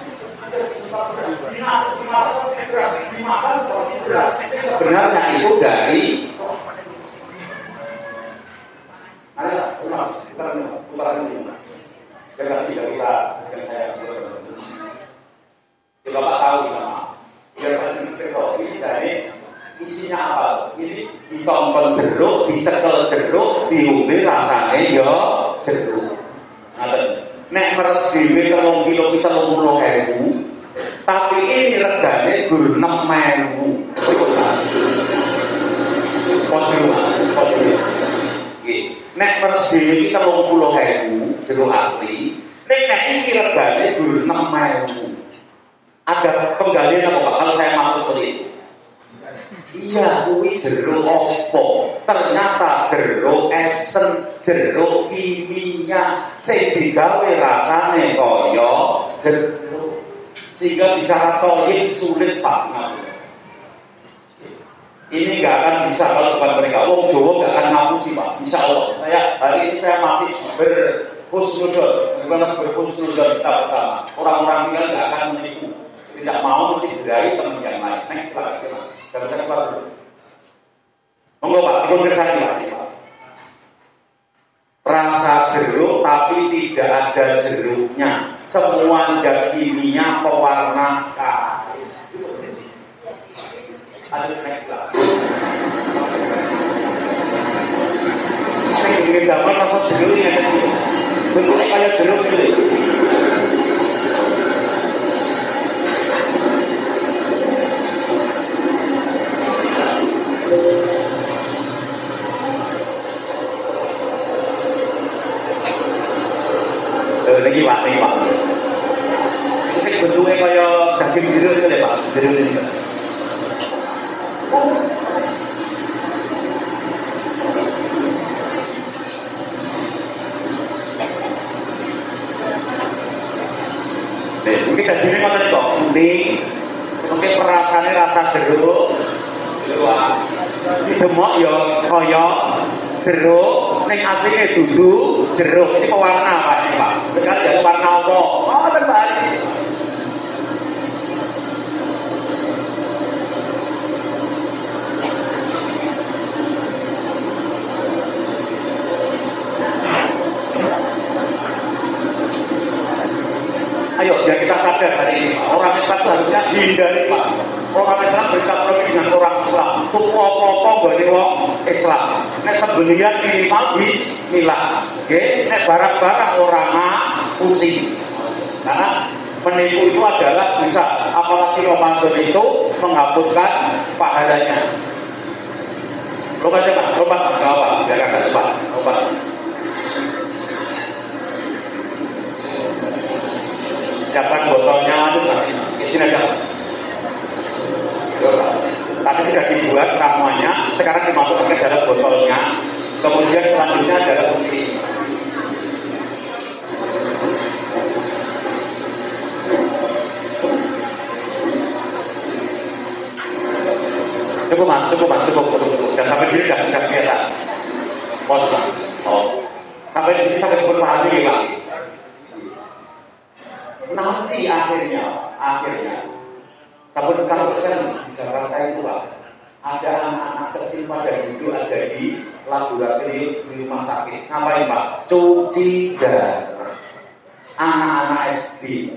Sebenarnya itu dari ada putaran ini. Jangan tidak kita saya Bapak tahu nama. Ini jadi isinya apa? Ini ditonton jeruk, dicekel jeruk, diumbi rasanya ya jeruk. Nek meres dhewe 3 kilo kita 30.000. Tapi ini regane gur 6.000. Pos dulu. Nek meres dhewe kita 30.000 jeruk asli. Nek iki regane gur 6.000. Ada penggalian apa Pak? Kalau saya mampu seperti itu. Iya, kuwi jeruk opo? Ternyata jeruk esen, jeruk kimia sing digawe rasane kaya jeruk. Sehingga bicara toyib sulit Pak. Ini nggak akan bisa kalau bukan mereka. Wong Jawa nggak akan ngapusi Pak. Insya Allah. Hari ini saya masih berhusnudon kita bersama. Orang-orang tinggal nggak akan menipu. Tidak mau mencederai teman yang lain. Next Pak, dan saya keluar dulu. Monggo Pak, ikut kesana Pak. Rasa jeruk tapi tidak ada jeruknya. Semua zat kimia pewarna kain. Ada next Pak. Saya ingin gambar rasa jeruknya. Bentuknya kayak jeruk gitu. Lagi Pak. Ini saya bentuknya kayak daging jeruk itu deh Pak. Jeruk ini. Mungkin dagingnya kok tadi kok kuning. Mungkin perasaannya rasa jeruk. Ini demok ya kaya jeruk, ning asline dudu jeruk. Ini pewarna Pak ini Pak. Terus kan jadi warna apa? Oh, terbalik. Ayo, biar kita sadar hari ini Pak. Orang Islam itu harusnya dihindari Pak. Orang Islam bersama dengan orang Islam. Tuku apa-apa bagi wong Islam. Nek sebelian minimal bismillah. Oke, nek barang-barang orang pusing. Karena menipu itu adalah bisa, apalagi Ramadan itu menghapuskan pahalanya. Lompat aja Mas, lompat, enggak apa, jangan cepat, lompat. siapkan botolnya, itu masih izin aja. Tapi sudah dibuat ramuannya, sekarang dimasukkan ke dalam botolnya. Kemudian selanjutnya adalah seperti ini. Cukup mas. Dan sampai sini sudah kelihatan. Sampai di sini sampai berpahami ya Pak. Nanti akhirnya sampai kalau persen di Jakarta itu Pak, ada anak-anak kecil pada duduk ada di laboratorium di rumah sakit. Ngapain Pak? Cuci darah. Anak-anak SD.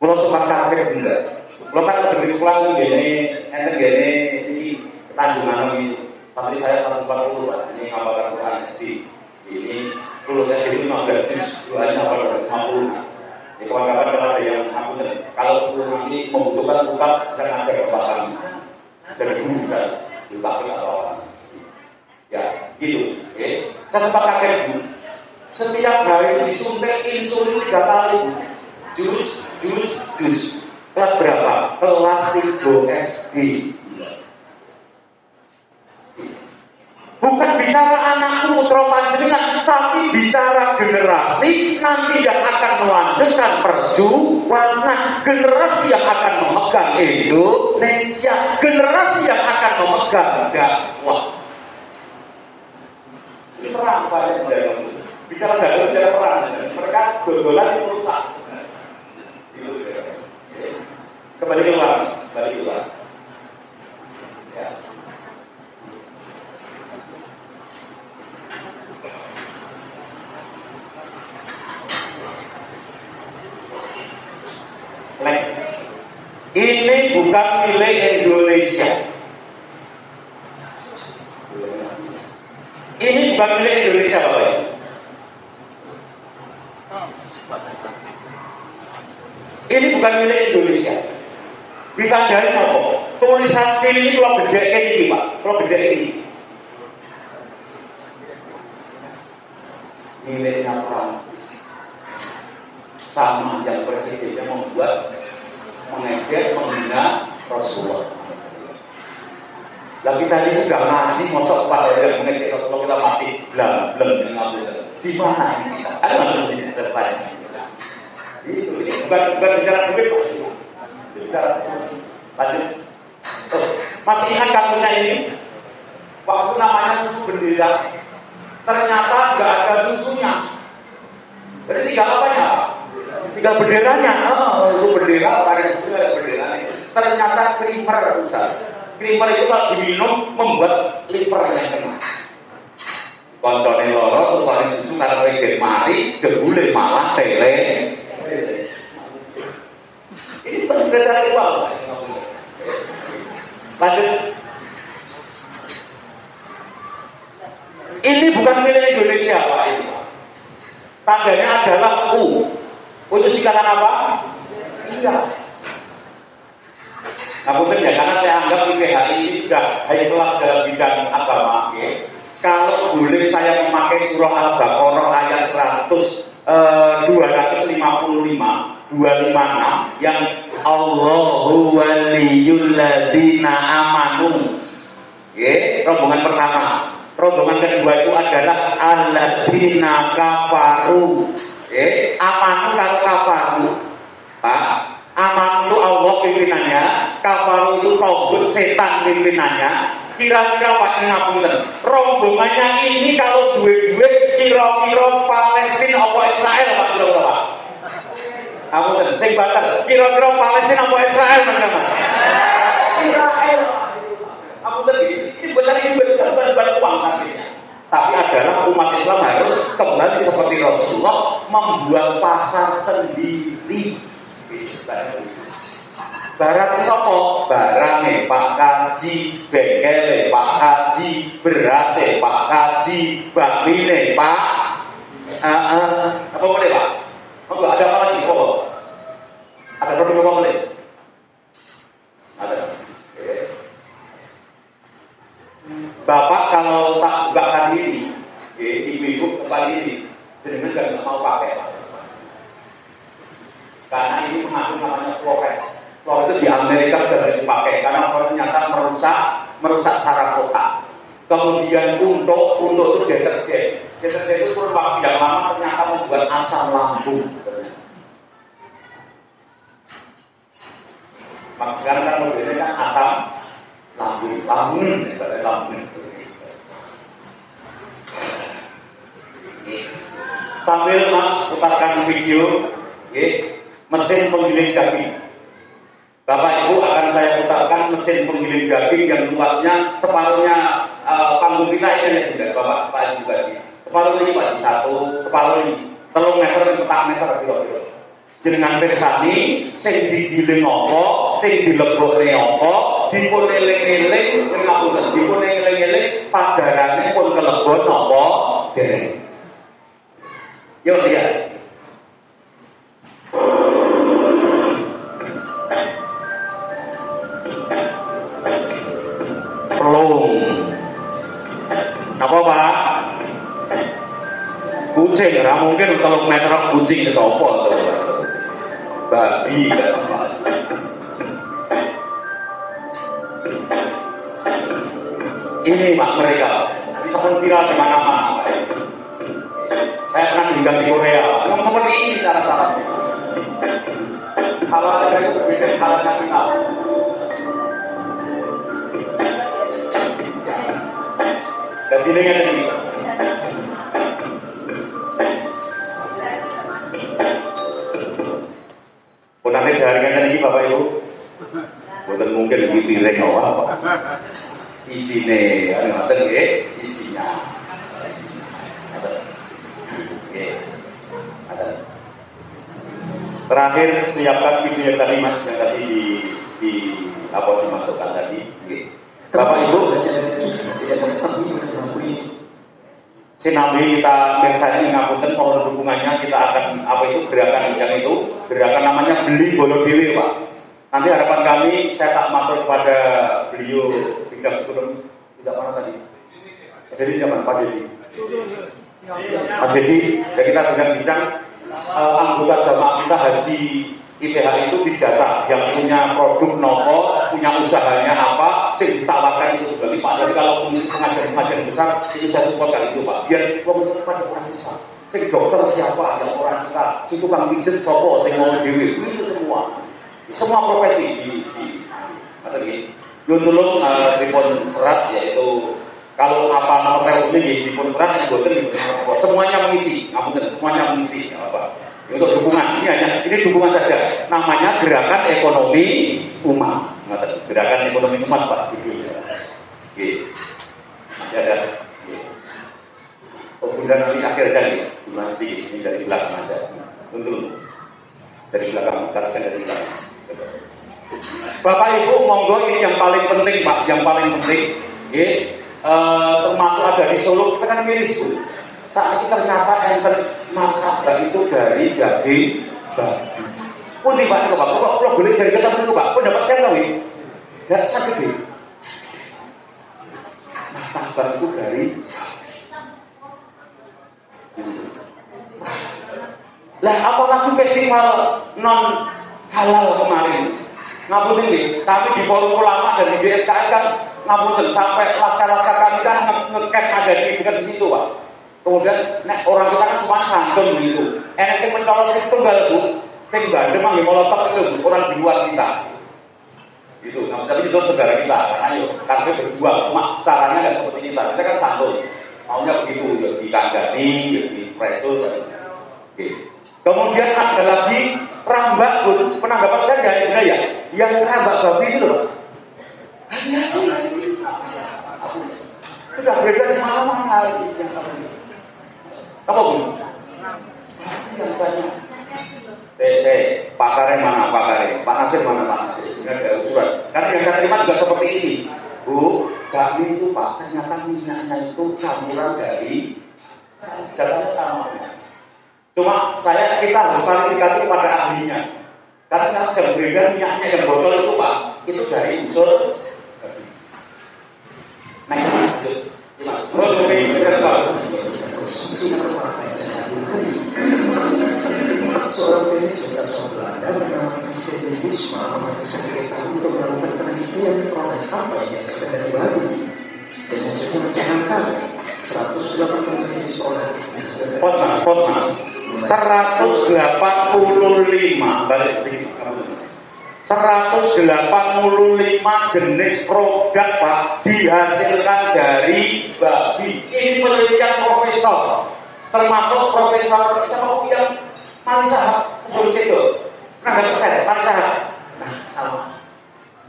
Kalau sempat kaget bener. Kalau kan dari sekolah gini ini Tanjungan ini. Tapi saya 140 Pak. Ini ngapain Quran SD. Ini lulus SD itu 15 juz, doanya 850. Di kawan-kawan kalau ada yang aku kalau guru nanti membutuhkan tetap saya ngajar ke Bapak dari guru saya dipakai atau apa ya gitu. Saya sempat kaget Bu, setiap hari disuntik insulin 3 kali Bu. Jus kelas berapa? Kelas 3 SD. Bukan bicara anakku putra panjenengan, tapi bicara generasi nanti yang akan melanjutkan perjuangan, generasi yang akan memegang Indonesia, generasi yang akan memegang dakwah. Ini perang banyak dalam bicara dakwah, bicara perang. Mereka dodolan itu rusak. Kembali keluar. Ya. Ini bukan milik Indonesia. Ini bukan milik Indonesia, Bapak. Ini bukan milik Indonesia. Ditandai apa? Tulisan sini ini kalau gede ini, Pak. Kalau gede ini. Miliknya Prancis. Sama yang presidennya membuat mengejek, menghina Rasulullah. Lah kita ini sudah ngaji, mosok pada yang mengejek Rasulullah kita masih blem dengan di mana ini kita? Ada di depan. Itu ini bukan bicara duit Pak. Bicara lanjut. Masih ingat kasusnya ini? Waktu namanya susu bendera, ternyata nggak ada susunya. Jadi tinggal apanya? Tinggal benderanya. Itu bendera, ada benderanya. Ternyata krimer, Ustaz. Krimer itu kalau diminum membuat livernya kena. Koncone loro tukane susu karo regen mari jebule malah tele. Ini sudah cari uang. Lanjut. Ini bukan milik Indonesia, Pak. Tandanya adalah U. Itu singkatan apa? Iya. Nah, mungkin ya karena saya anggap IPHI ini sudah high kelas dalam bidang agama. Kalau boleh saya memakai surah Al-Baqarah ayat 256 yang Allahu waliyul ladzina amanu. Rombongan pertama. Rombongan kedua itu adalah alladzina kafaru. Amanu karo kafaru. Pak, aman itu Allah pimpinannya, kafaru itu togut setan pimpinannya. Kira-kira Pak ngapunten, rombongannya ini kalau duit-duit kira-kira Palestina apa Israel Pak kira-kira Pak? Ngapunten, sing bater, kira-kira Palestina apa Israel Mas? Israel. Ngapunten ini bukan uang artinya. Tapi adalah umat Islam harus kembali seperti Rasulullah membuat pasar sendiri. Barang sopo, barangnya Pak Kaji, bengkele Pak Kaji, berase Pak Kaji, bakmine Pak. Apa boleh Pak? Ada apa lagi? Ada produk apa boleh? Ada. Bapak kalau tak bukakan ini, ibu-ibu depan ini, dengan nggak mau pakai Pak. mengandung namanya fluoride. Fluoride itu di Amerika sudah tidak dipakai karena ternyata merusak saraf otak. Kemudian untuk itu deterjen itu kurun waktu yang lama ternyata membuat asam lambung. Maka sekarang kan modelnya kan asam lambung. Sambil Mas putarkan video mesin penggiling daging. Bapak Ibu akan saya putarkan mesin penggiling daging yang luasnya separuhnya panggung kita ini juga Bapak Pak Ibu Gaji. Separuh ini Pak, satu, separuh ini 3 meter, 4 meter kira-kira. Jenengan pirsani sing digiling apa, sing dilebokne apa, dipun eling-eling ngapunten, dipun eling-eling padarane pun kelebon apa dereng. Yuk lihat. Pelung. Apa Pak? Kucing, ora mungkin 3 meter kucing sapa to. Babi kan. Ini Pak mereka. Bisa pun viral di mana-mana. Saya pernah diundang di Korea. Memang seperti ini cara-caranya. Kalau ada mereka berbeda halnya kita. Dan ini yang tadi. Nanti jaringan tadi Bapak Ibu, bukan mungkin dipilih apa. Isinya, isinya. Terakhir siapkan video yang tadi Mas, yang tadi dimasukkan tadi. Bapak Ibu, sinambi kita misalnya ngapunten mohon dukungannya, kita akan gerakan yang itu gerakan namanya beli bolo dewe Pak. Nanti harapan kami saya tak matur kepada beliau bidang ekonomi tidak mana tadi. Jadi zaman Pak Dedi. Mas Dedi, ya kita bincang anggota jamaah kita haji ITH itu didata yang punya produk nopo, punya usahanya apa, sing ditawarkan itu kembali Pak. Jadi kalau mengisi pengajian besar itu saya supportkan itu Pak. Biar fokus kepada orang besar. Sing dokter siapa yang orang kita, sing tukang pijet sopo, sing mau dewi itu semua profesi di atau gini. Tulung dipun serat yaitu kalau apa hotel ini dipun serat yang boten semuanya mengisi, ngapunten semuanya mengisi apa. Untuk dukungan, ini dukungan saja. Namanya Gerakan Ekonomi Umat. Gerakan Ekonomi Umat Pak. Oke. Masih ada. Oh, bunda nanti akhir jadi. Gimana sedikit? Ini dari belakang aja. Untuk dari belakang, kasihkan dari belakang. Bapak Ibu, monggo ini yang paling penting Pak, yang paling penting. Termasuk ada di Solo, kita kan miris Bu. Saat ini ternyata enten martabak itu dari daging babi. Pun di Pak, kalau boleh jadi kata itu Pak, pun dapat saya tahu ya. Tidak sakit deh. Martabak itu dari lah apalagi festival non halal kemarin. Ngapunten nih, kami di forum ulama dan di DSKS kan ngapunten sampai laskar-laskar kami kan ngecamp ada di dekat di situ Pak. Kemudian orang kita kan cuma santun gitu. Enak sing mencolok sing tunggal Bu, sing bandem nggih molotok itu Bu, orang di luar kita. Gitu. Nah, tapi itu saudara kita, kan ayo kami berjuang, cuma caranya nggak seperti kita. Kita kan santun. Maunya begitu, ya dikandani, ya dipresul. Oke. Kemudian ada lagi rambak Bu, pernah dapat saya nggak benar ya? Yang rambak babi itu loh. Hati-hati. Sudah beredar di mana-mana yang kamu. Apa Bu? Yang banyak. Pakarnya mana pakarnya? Pak Nasir mana Pak Nasir? Ini ada usulan. Karena yang saya terima juga seperti ini. Bu, bakmi itu Pak, ternyata minyaknya itu campuran dari jalannya sama. Cuma kita harus klarifikasi kepada ahlinya. Karena sekarang sudah beredar minyaknya yang botol itu Pak, itu dari unsur. Nah, lanjut. Konsumsi narkoba sehat seorang penulis Belanda bernama Meski Wisma memutuskan kita untuk melakukan penelitian produk apa yang sekedar babi dan hasilnya mencatatkan 180 jenis produk. Posmas 185 balik 185 jenis produk Pak dihasilkan dari babi. Ini penelitian profesor, termasuk profesor siapa yang Marisa sebelum situ. Nah, nggak percaya, Marisa. Nah, sama.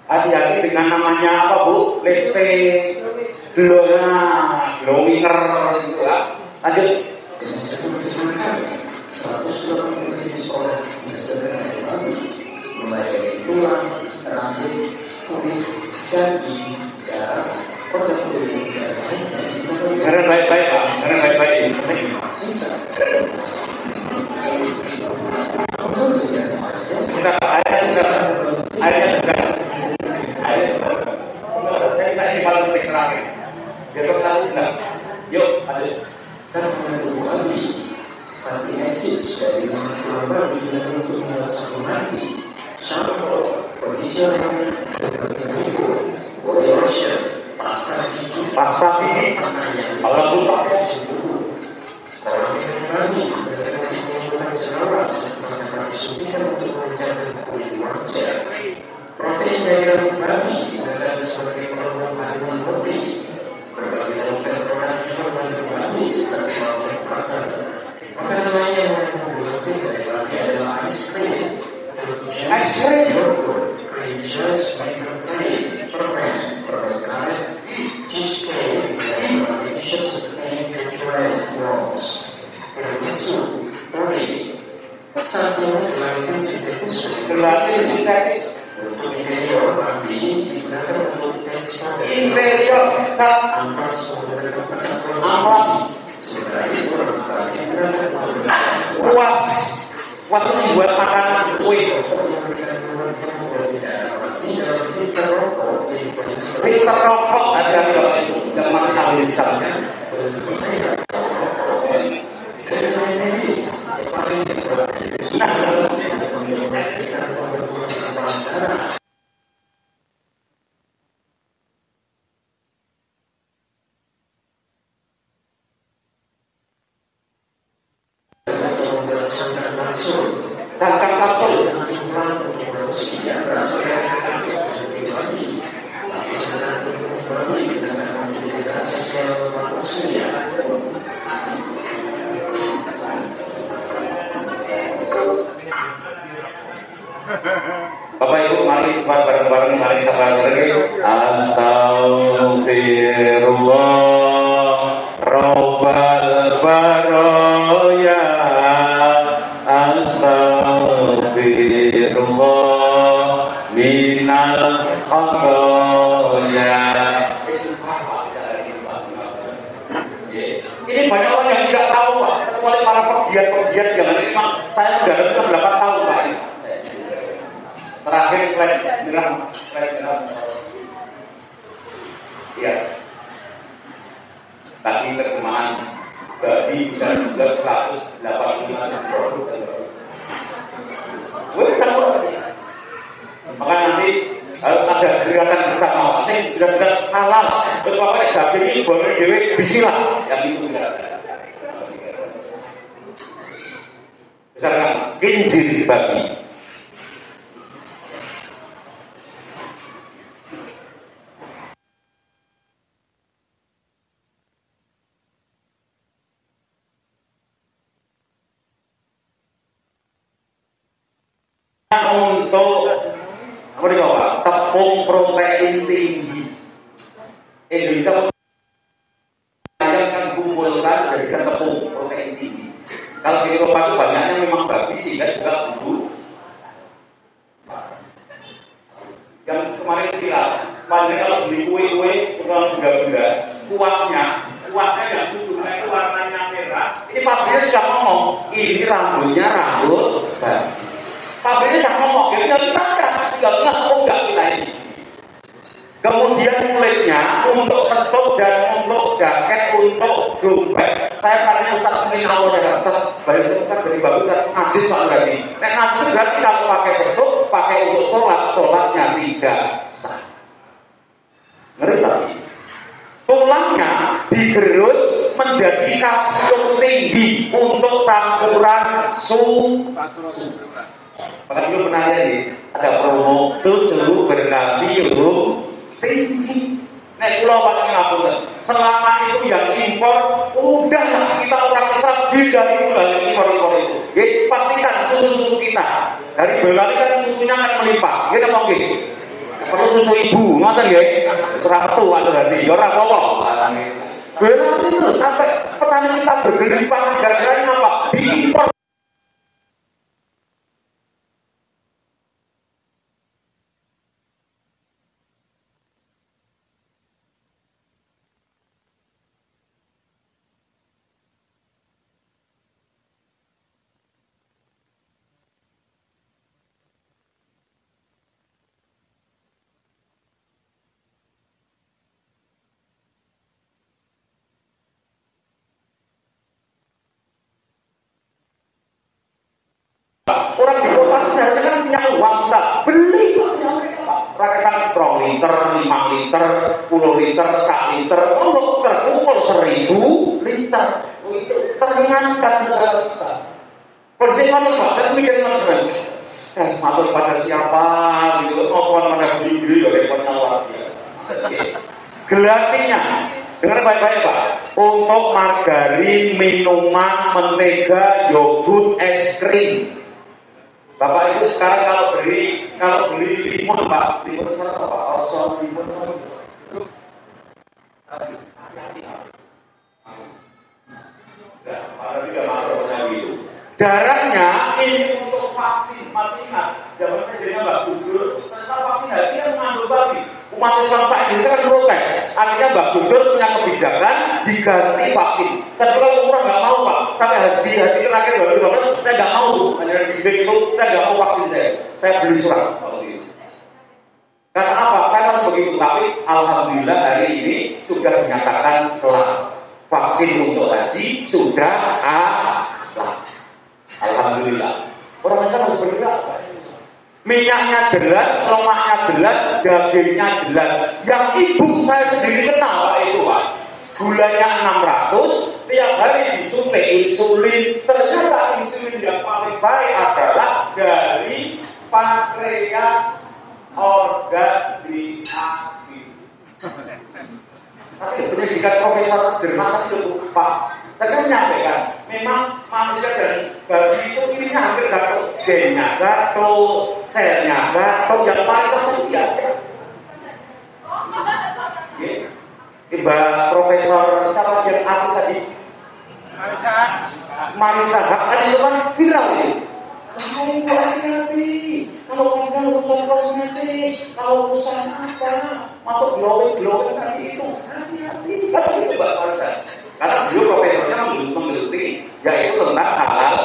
Hati-hati dengan namanya apa Bu? Lipstick, glowinger, gitu lah. Lanjut. Dan saya mencatatkan 180 jenis produk dihasilkan dari babi, mulai dari tulang, rambut, kulit, daging, darah, produk kulit, dan lain-lain. Karena baik-baik Pak, karena baik-baik. Sisa. Sebentar, airnya sebentar. Saya minta ini paling penting terakhir. Biar terus nanti enggak. Yuk, lanjut. Dan mengandung babi, fatty acids dari lemak babi dan untuk membuat satu mandi, shampoo, conditioner, body lotion, pasta gigi, kalau butuh orang minum babi mendapati menimbulkan jerawat serta dapat disuntikan untuk menjaga kulit wajah. Protein dari rambut babi digunakan sebagai produk kandungan protein. Berbagai novel produk juga mengandung babi seperti novel butter. Makanan lain yang mengandung protein dari babi adalah ice cream, yogurt, cream cheese, whipped cream, permen karet, cheesecake, dan berbagai dishes seperti gingerbread rolls, tiramisu, puding. Saat ini gelatine sintetis untuk interior babi digunakan untuk tekstur amplas menggunakan permen. Sementara itu rambut babi digunakan untuk kuas itu buat makanan kue. Filter rokok ada yang masih ambil misalnya. Cangkang kapsul. Bapak Ibu, mari bareng-bareng, mari sabar bareng. Astagfirullah Rabbal baraya. Astagfirullah minal khatoya. Ini banyak orang yang tidak tahu Pak, kecuali para pegiat-pegiat yang memang saya sudah ada 8 tahun Pak ini. Terakhir slide merah. Ya. Tadi terjemahan babi bisa juga 185 jenis produk dan gue tidak tahu. Maka nanti harus ada gerakan bersama sing jelas-jelas halal. Terus pakai daging ini boleh dewe bismillah. Yang itu tidak ada. Misalkan kinjil babi. Untuk apa nih Pak? Tepung protein tinggi. Indonesia yang sekarang dikumpulkan jadikan tepung protein tinggi. Kalau di Eropa itu banyaknya memang babi sehingga juga bulu. Yang kemarin viral, padahal kalau beli kue-kue tukang benda-benda, kuasnya yang ujungnya itu warnanya merah. Ini pabriknya sudah ngomong, ini rambutnya rambut babi. Pabriknya sudah ngomong, jadi nggak kita nggak kita ini. Kemudian kulitnya untuk stop dan untuk jaket, untuk dompet. Saya pakai Ustaz Amin awal ya, balik itu kan dari bagus kan najis pak berarti. Najis itu berarti kalau pakai stop, pakai untuk sholatnya tidak sah. Ngeri lagi. Tulangnya digerus menjadi kalsium tinggi untuk campuran susu. Bahkan dulu pernah lihat nih, ada promo susu berkalsium tinggi. Nek kula paling ngapunten, selama itu yang impor, udahlah kita orang Islam hindari dari impor-impor itu. Ya, pastikan susu kita dari Belanda kan susunya kan melimpah. Ya napa nggih? Perlu susu ibu, ngoten nggih. Ora metu berarti, ya ora apa-apa. Belanda itu sampai petani kita bergelimpangan gara-gara apa? Diimpor. Orang di kota sebenarnya kan punya uang, tak beli rakyat prong liter, 5 liter, 10 liter, 1 liter, untuk terkumpul 1000 liter. Itu teringankan negara kita. Kondisi ngotot pak, saya mikir ngotot. Matur pada siapa gitu, osoan mana beli-beli ya repotnya luar biasa. Gelatinya, dengar baik-baik pak. Untuk margarin, minuman, mentega, yogurt, es krim. Bapak Ibu sekarang kalau beli limun pak, limun sekarang apa? Orson limun apa? Darahnya ini untuk vaksin, masih ingat zaman kejadian bagus dulu. Ternyata vaksin haji kan mengandung babi. Umat Islam saat Indonesia kan protes. Akhirnya Mbak Gus Dur punya kebijakan diganti vaksin. Saya kalau umrah nggak mau pak, sampai haji terakhir 2015 saya nggak mau. Hanya di itu saya nggak mau vaksin saya beli surat. Karena apa? Saya masih begitu, tapi alhamdulillah hari ini sudah dinyatakan kelar. Vaksin untuk haji sudah kelar. Alhamdulillah. Orang Islam harus bergerak. Minyaknya jelas, lemaknya jelas, dagingnya jelas. Yang ibu saya sendiri kenal pak itu pak. Gulanya 600, tiap hari disuntik insulin. Ternyata insulin yang paling baik adalah dari pankreas organ di hati. Tapi pendidikan profesor Jerman itu pak. Tadi menyampaikan, memang manusia dan babi itu ininya hampir gato, gennya gato, selnya gato, yang paling tersedia ya. Mbak Profesor siapa yang artis tadi? Marisa Haq tadi itu kan viral ini. Kamu hati-hati, kalau kita urusan kosmetik, kalau urusan apa, masuk glowing tadi itu, hati-hati. Kan itu Mbak Marisa. Karena beliau profesornya menggeluti, yaitu tentang halal.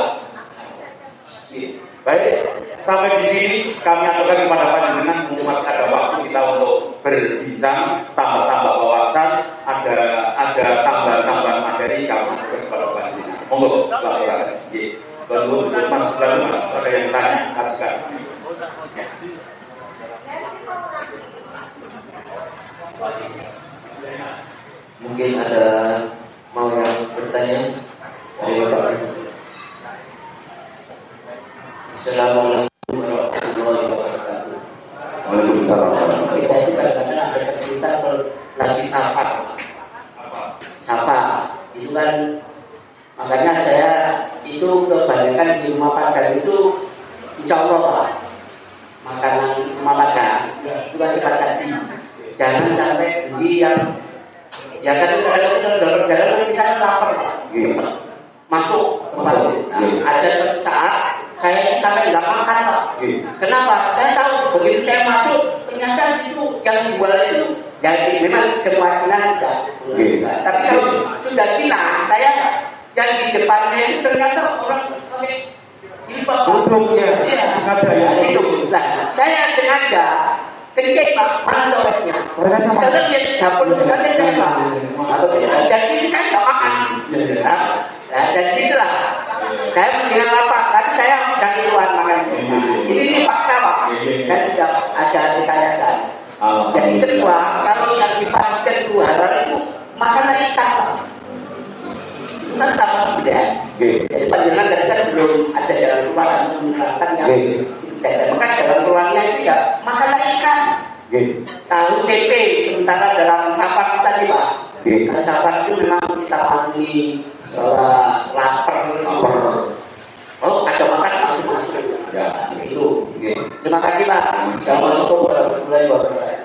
Baik, sampai di sini kami aturkan kepada panjenengan, mungkin masih ada waktu kita untuk berbincang, tambah-tambah wawasan, ada tambahan-tambahan materi kami aturkan kepada panjenengan. Monggo, silakan. Lalu Mas, ada yang tanya, kasihkan. Mungkin ada mau yang bertanya dari Bapak. Assalamualaikum warahmatullahi wabarakatuh. Waalaikumsalam. Kita itu kadang-kadang ada cerita lagi sapa itu kan, makanya saya itu kebanyakan di rumah Padang itu insya Allah Pak, makanan rumah Padang itu kan cepat saji. Jangan sampai beli yang ya kan kalau kita udah perjalanan kita lapar Pak. Masuk tempat. Ada saat saya sampai nggak makan Pak. Kenapa? Saya tahu begitu saya masuk ternyata situ yang dijual itu jadi memang semua kena tidak. Tapi kalau sudah kena, saya yang di depannya itu ternyata orang pakai jilbab. Iya, sengaja ya. Itu. Nah, saya sengaja kencing Pak, mana dompetnya. Gorengannya sekarang dia dapur sekarang kan Pak. Jadi ini kan nggak makan. Jadi itulah. Saya mendingan lapar, tapi saya dari luar makan. Ini fakta Pak. Saya tidak ada ditanyakan. Jadi kedua, kalau yang dipastikan 2 halal itu makanan ikan Pak. Kan tambah beda. Jadi panjenengan tadi kan belum ada jalan keluar untuk menerapkan yang tidak. Maka jalan keluarnya itu ya makanan ikan. Tahu tempe sementara dalam sapat tadi Pak. Kan sapat itu memang kita pahami bahwa lapar. Oh ada makan langsung masuk. Ya itu. Terima kasih Pak. Assalamualaikum warahmatullahi wabarakatuh.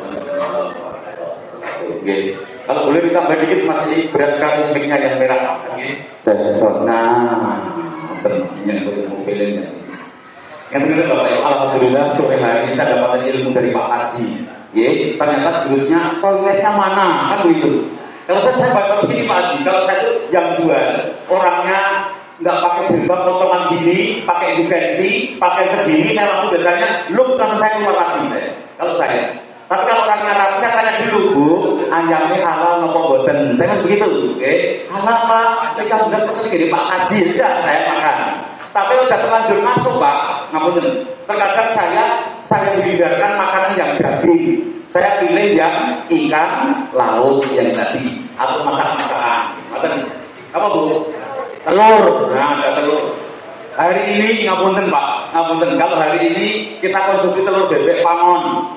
Kalau boleh ditambah dikit masih berat sekali mic-nya yang merah. Nah, terusnya untuk mobilnya. Yang kedua Bapak Ibu, alhamdulillah sore hari ini saya dapatkan ilmu dari Pak Haji. Ternyata jurusnya toiletnya mana kan begitu. Kalau saya bakal sini Pak Haji, kalau saya itu yang jual orangnya nggak pakai jilbab potongan gini, pakai dimensi, pakai segini, saya langsung biasanya look langsung saya keluar lagi saya. Kalau saya. Tapi kalau orangnya rapi, saya tanya dulu, Bu, ayamnya halal apa boten? Saya masih begitu, halal Pak, ini kan bisa pesen gini Pak Haji, ya saya makan. Tapi kalau sudah terlanjur masuk Pak, ngapunten. Terkadang saya hindarkan makanan yang daging. Saya pilih yang ikan laut yang tadi atau masak-masakan. Apa Bu? Telur. Nah, ada telur. Hari ini ngapunten Pak, ngapunten. Kalau hari ini kita konsumsi telur bebek pangon,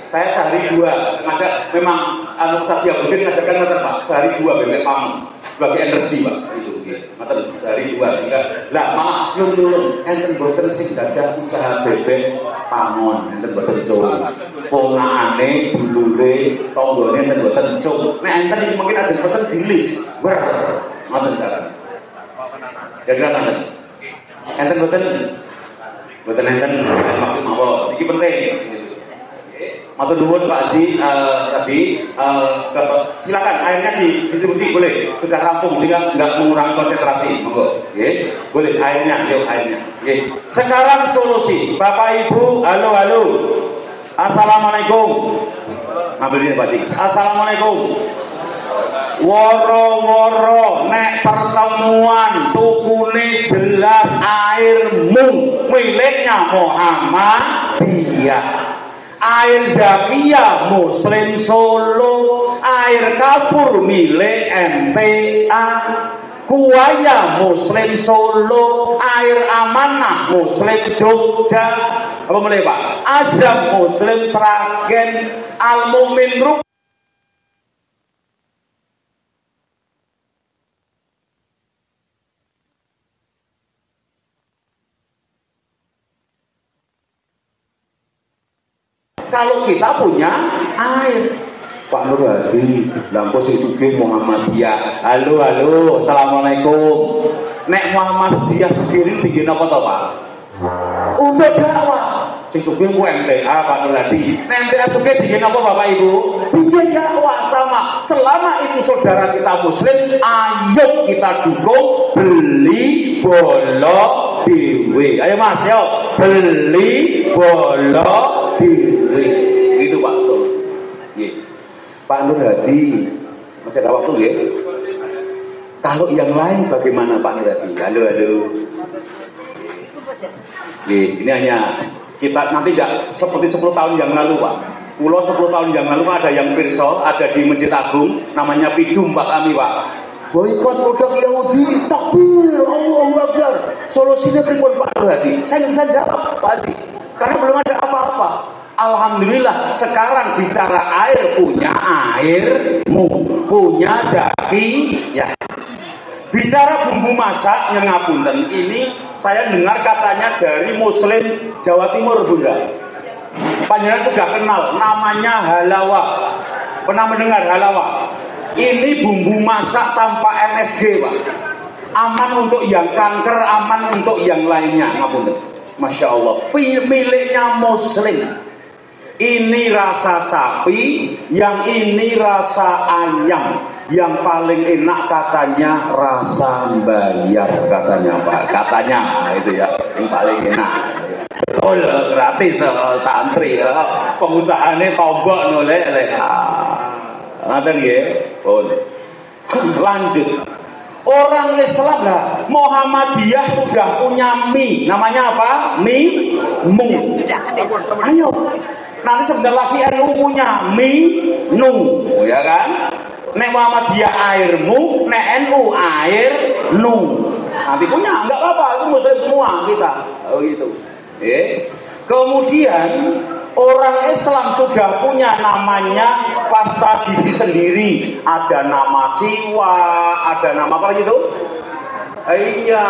saya sehari 2. Sengaja memang Ustaz Syabudin ngajarkan ngaten Pak, sehari 2 bebek pangon sebagai energi Pak. Itu ngaten sehari 2 sehingga lah malah nyun tulung enten boten sing dadah usaha bebek pangon, enten boten cuk. Ponakane, dulure, tanggane enten boten cuk. Nek enten iki mungkin ajeng pesen dilis. Ngoten cara. Jaga enten boten enten maksud mawon iki penting gitu. Matur nuwun Pak Haji tadi silakan airnya didistribusi boleh sudah rampung sehingga enggak mengurangi konsentrasi monggo nggih boleh airnya yuk airnya nggih. Sekarang solusi Bapak Ibu halo assalamualaikum ngambilin Pak Haji assalamualaikum. Woro-woro nek pertemuan tukune jelas airmu miliknya Muhammadiyah, air Zakiyah Muslim Solo, air Kafur milik MTA, Kuwaya Muslim Solo, air Amanah Muslim Jogja, apa mulai Pak? Azam Muslim Sragen, Al Mumin kalau kita punya air. Pak Nur Hadi, lampu sing sugih Muhammadiyah. Halo, assalamualaikum. Nek Muhammadiyah sendiri tinggi apa to Pak? Untuk dakwah. Sing sugih ku MTA Pak Nur Hadi. Nek MTA sugih tinggi apa Bapak Ibu? Tinggi dakwah sama. Selama itu saudara kita Muslim, ayo kita dukung beli bolok dewe. Ayo Mas, yo beli bolok dewe. Gitu Pak solusi. Nggih. Pak Nur Hadi, masih ada waktu ya? Kalau yang lain bagaimana Pak Nur Hadi? Halo. Ini hanya kita nanti tidak seperti 10 tahun yang lalu Pak. Pulau 10 tahun yang lalu ada yang pirsa, ada di Masjid Agung, namanya Pidum Pak kami Pak. Boikot produk Yahudi, takbir, Allahu Akbar. Solusinya pripun Pak Nur Hadi? Saya nggak bisa jawab Pak Haji, karena belum ada apa-apa. Alhamdulillah sekarang bicara air, punya airmu, punya daging ya. Bicara bumbu masak yang ngapunten, ini saya dengar katanya dari Muslim Jawa Timur Bunda. Panjenengan sudah kenal namanya halawa. Pernah mendengar halawa? Ini bumbu masak tanpa MSG Pak. Aman untuk yang kanker, aman untuk yang lainnya. Ngapunten. Masya Allah. Miliknya Muslim. Ini rasa sapi, yang ini rasa ayam. Yang paling enak katanya rasa bayar katanya Pak. Katanya itu ya, yang paling enak. Betul. betul gratis santri pengusahane tombok nolek ngoten nggih pun lanjut. Orang Islam lah, Muhammadiyah sudah punya mie, namanya apa? Mie mu. Ayo, nanti sebentar lagi NU punya mie nu, ya kan? Nek Muhammadiyah airmu, nek NU air nu. Nanti punya, enggak apa-apa, itu muslim semua kita. Oh gitu. Kemudian orang Islam sudah punya namanya pasta gigi sendiri. Ada nama siwa, ada nama apa gitu? Iya,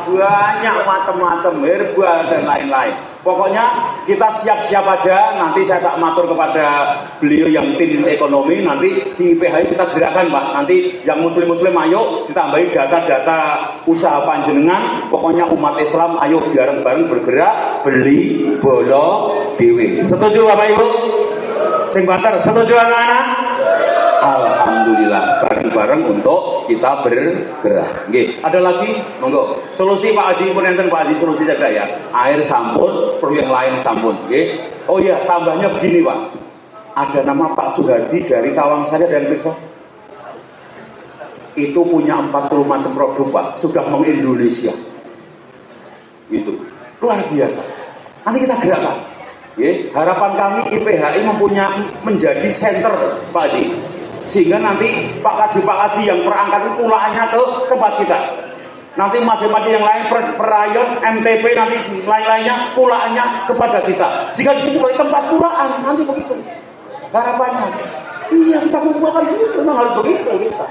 banyak macam-macam herba dan lain-lain. Pokoknya kita siap-siap aja. Nanti saya tak matur kepada beliau yang tim ekonomi. Nanti di PHI kita gerakan Pak. Nanti yang muslim-muslim ayo ditambahin data-data usaha panjenengan. Pokoknya umat Islam ayo bareng-bareng bergerak beli bolo dewe. Setuju Bapak Ibu? Sing banter setuju anak-anak? Alhamdulillah bareng-bareng untuk kita bergerak. Nggih, ada lagi? Monggo. Solusi Pak Haji pun enten Pak Haji solusi ada ya. Air sampun, perlu yang lain sampun, nggih. Oh iya, tambahnya begini, Pak. Ada nama Pak Suhardi dari Tawangsari dan Pirsa. Itu punya 40 macam produk, Pak. Sudah mengindonesia. Gitu. Luar biasa. Nanti kita gerakkan. Nggih, harapan kami IPHI mempunyai menjadi center, Pak Haji. Sehingga nanti Pak Kaji yang perangkat itu pulaannya ke tempat kita. Nanti masing-masing yang lain perayon, MTP nanti lain-lainnya pulaannya kepada kita. Sehingga itu sebagai tempat pulaan nanti begitu. Harapannya. Iya kita kumpulkan begitu, memang harus begitu kita.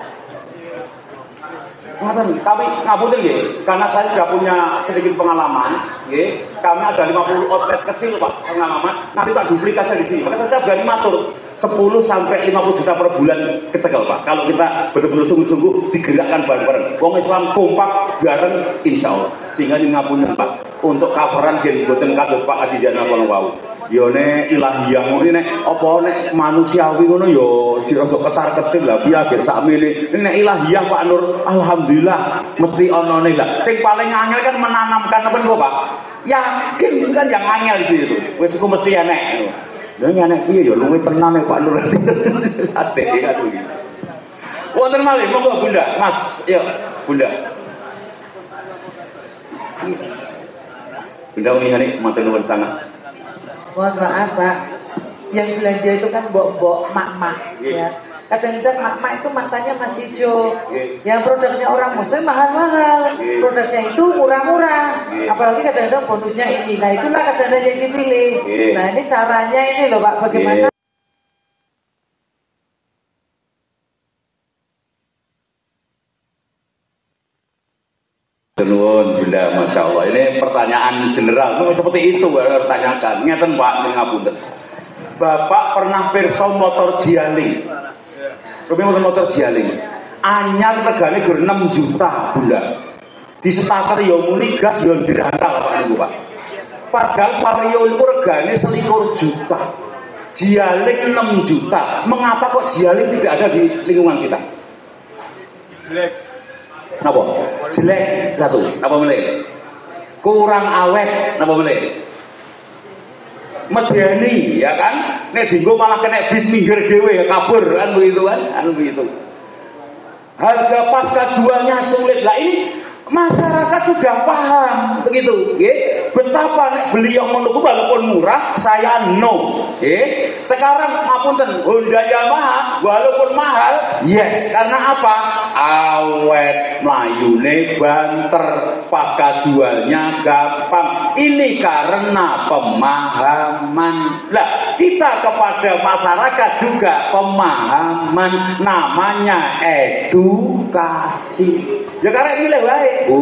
Tapi ngapunten nggih, karena saya sudah punya sedikit pengalaman, nggih. Kami ada 50 outlet kecil Pak, pengalaman. Nanti tak duplikasi di sini. Maka saya berani matur 10 sampai 50 juta per bulan kecekel Pak. Kalau kita betul-betul sungguh-sungguh digerakkan bareng-bareng. Wong Islam kompak bareng insyaallah. Sehingga ngapunten Pak, untuk coveran gen boten kados Pak Haji Janal kono wau. Yo nek ilahiyah ngono nek apa nek manusiawi ngono yo rada ketar-ketir lah piye agek sakmene. Nek ilahiyah Pak Nur alhamdulillah mesti onone lah. Sing paling angel kan menanamkan apa niku Pak? Yakin kan yang angel di situ. Wis iku mesti enek. Lha enek piye yo luwih tenan nek Pak Nur. Ate kan iki. Wonten malih monggo Bunda, Mas, yuk Bunda. Bunda ngene matur nuwun sangat. Mohon maaf Pak, yang belanja itu kan mbok-mbok mak-mak ya. Kadang-kadang mak-mak itu matanya masih hijau. Yang produknya orang muslim mahal-mahal, produknya itu murah-murah. Apalagi kadang-kadang bonusnya ini. Nah itulah kadang-kadang yang dipilih. Nah ini caranya ini loh Pak, bagaimana? Nuwun Bunda, Masya Allah. Ini pertanyaan general, seperti itu pertanyakan. Ngeten Pak, ngapunten. Bapak pernah pirsa motor Jialing? Rupanya motor Jialing. Anyar regane gur 6 juta Bunda. Di starter yo muni gas yo dirangkal Pak niku Pak. Padahal Vario itu regane 21 juta. Jialing 6 juta. Mengapa kok Jialing tidak ada di lingkungan kita? Napa? Jelek satu. Napa meleh? Kurang awet. Napa meleh? Medeni, ya kan? Nek dinggo malah kena bis minggir dhewe ya kabur kan begitu kan? Kan begitu. Harga pasca jualnya sulit. Lah ini masyarakat sudah paham begitu, nggih. Betapa nek beli yang menunggu walaupun murah saya no. Sekarang ngapunten Honda Yamaha walaupun mahal, yes. Karena apa? Awet, mlayune banter, pasca jualnya gampang. Ini karena pemahaman. Lah, kita kepada masyarakat juga pemahaman, namanya edukasi. Ya karek milih wae, Bu.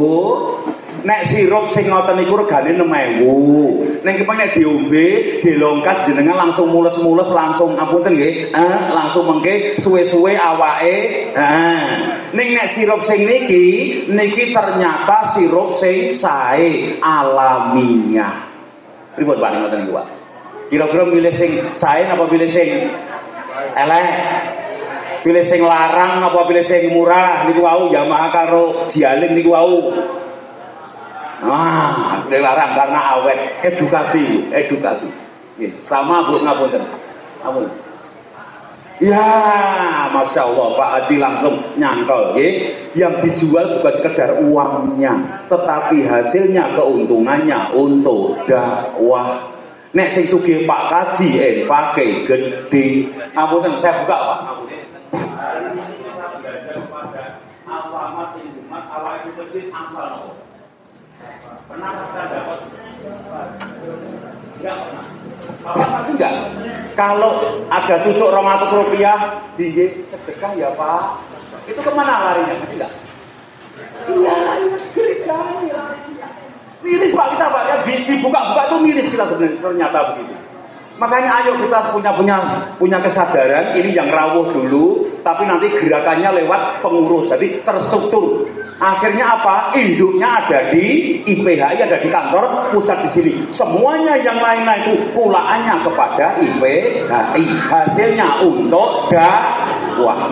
Nek sirup sing ngoten niku regane 6.000. Nek kepengin diombe, dilongkas jenengan langsung mules-mules langsung apunten nggih. Langsung mengke suwe-suwe awake. Ning nek sirup sing niki ternyata sirup sing sae alamiah. Pripun Pak ngoten niku, Pak? Kira-kira milih sing sae apa milih sing elek? Pilih sing larang apa pilih sing murah niku wau Yamaha karo Jialing niku wau. Dilarang karena awet. Edukasi. Sama Bu ngapunten. Ampun. Ya, Masya Allah, Pak Haji langsung nyantol. Yang dijual bukan sekedar uangnya, tetapi hasilnya, keuntungannya untuk dakwah. Nek sing sugih Pak Kaji infake gede. Ampun, saya buka Pak. Alamat Indomat awal itu masjid Angsal. Pernah kita dapat? Enggak pernah. Bapak ngerti enggak? Kalau ada susuk Rp200 tinggi sedekah ya Pak. Itu kemana larinya? Ngerti enggak? Iya, gereja larinya. Miris Pak kita Pak, ya dibuka-buka tuh miris kita sebenarnya, ternyata begitu. Makanya ayo kita punya kesadaran, ini yang rawuh dulu, tapi nanti gerakannya lewat pengurus, jadi terstruktur. Akhirnya apa? Induknya ada di IPHI, ada di kantor pusat di sini. Semuanya yang lain-lain itu kulaannya kepada IPHI. Hasilnya untuk dakwah.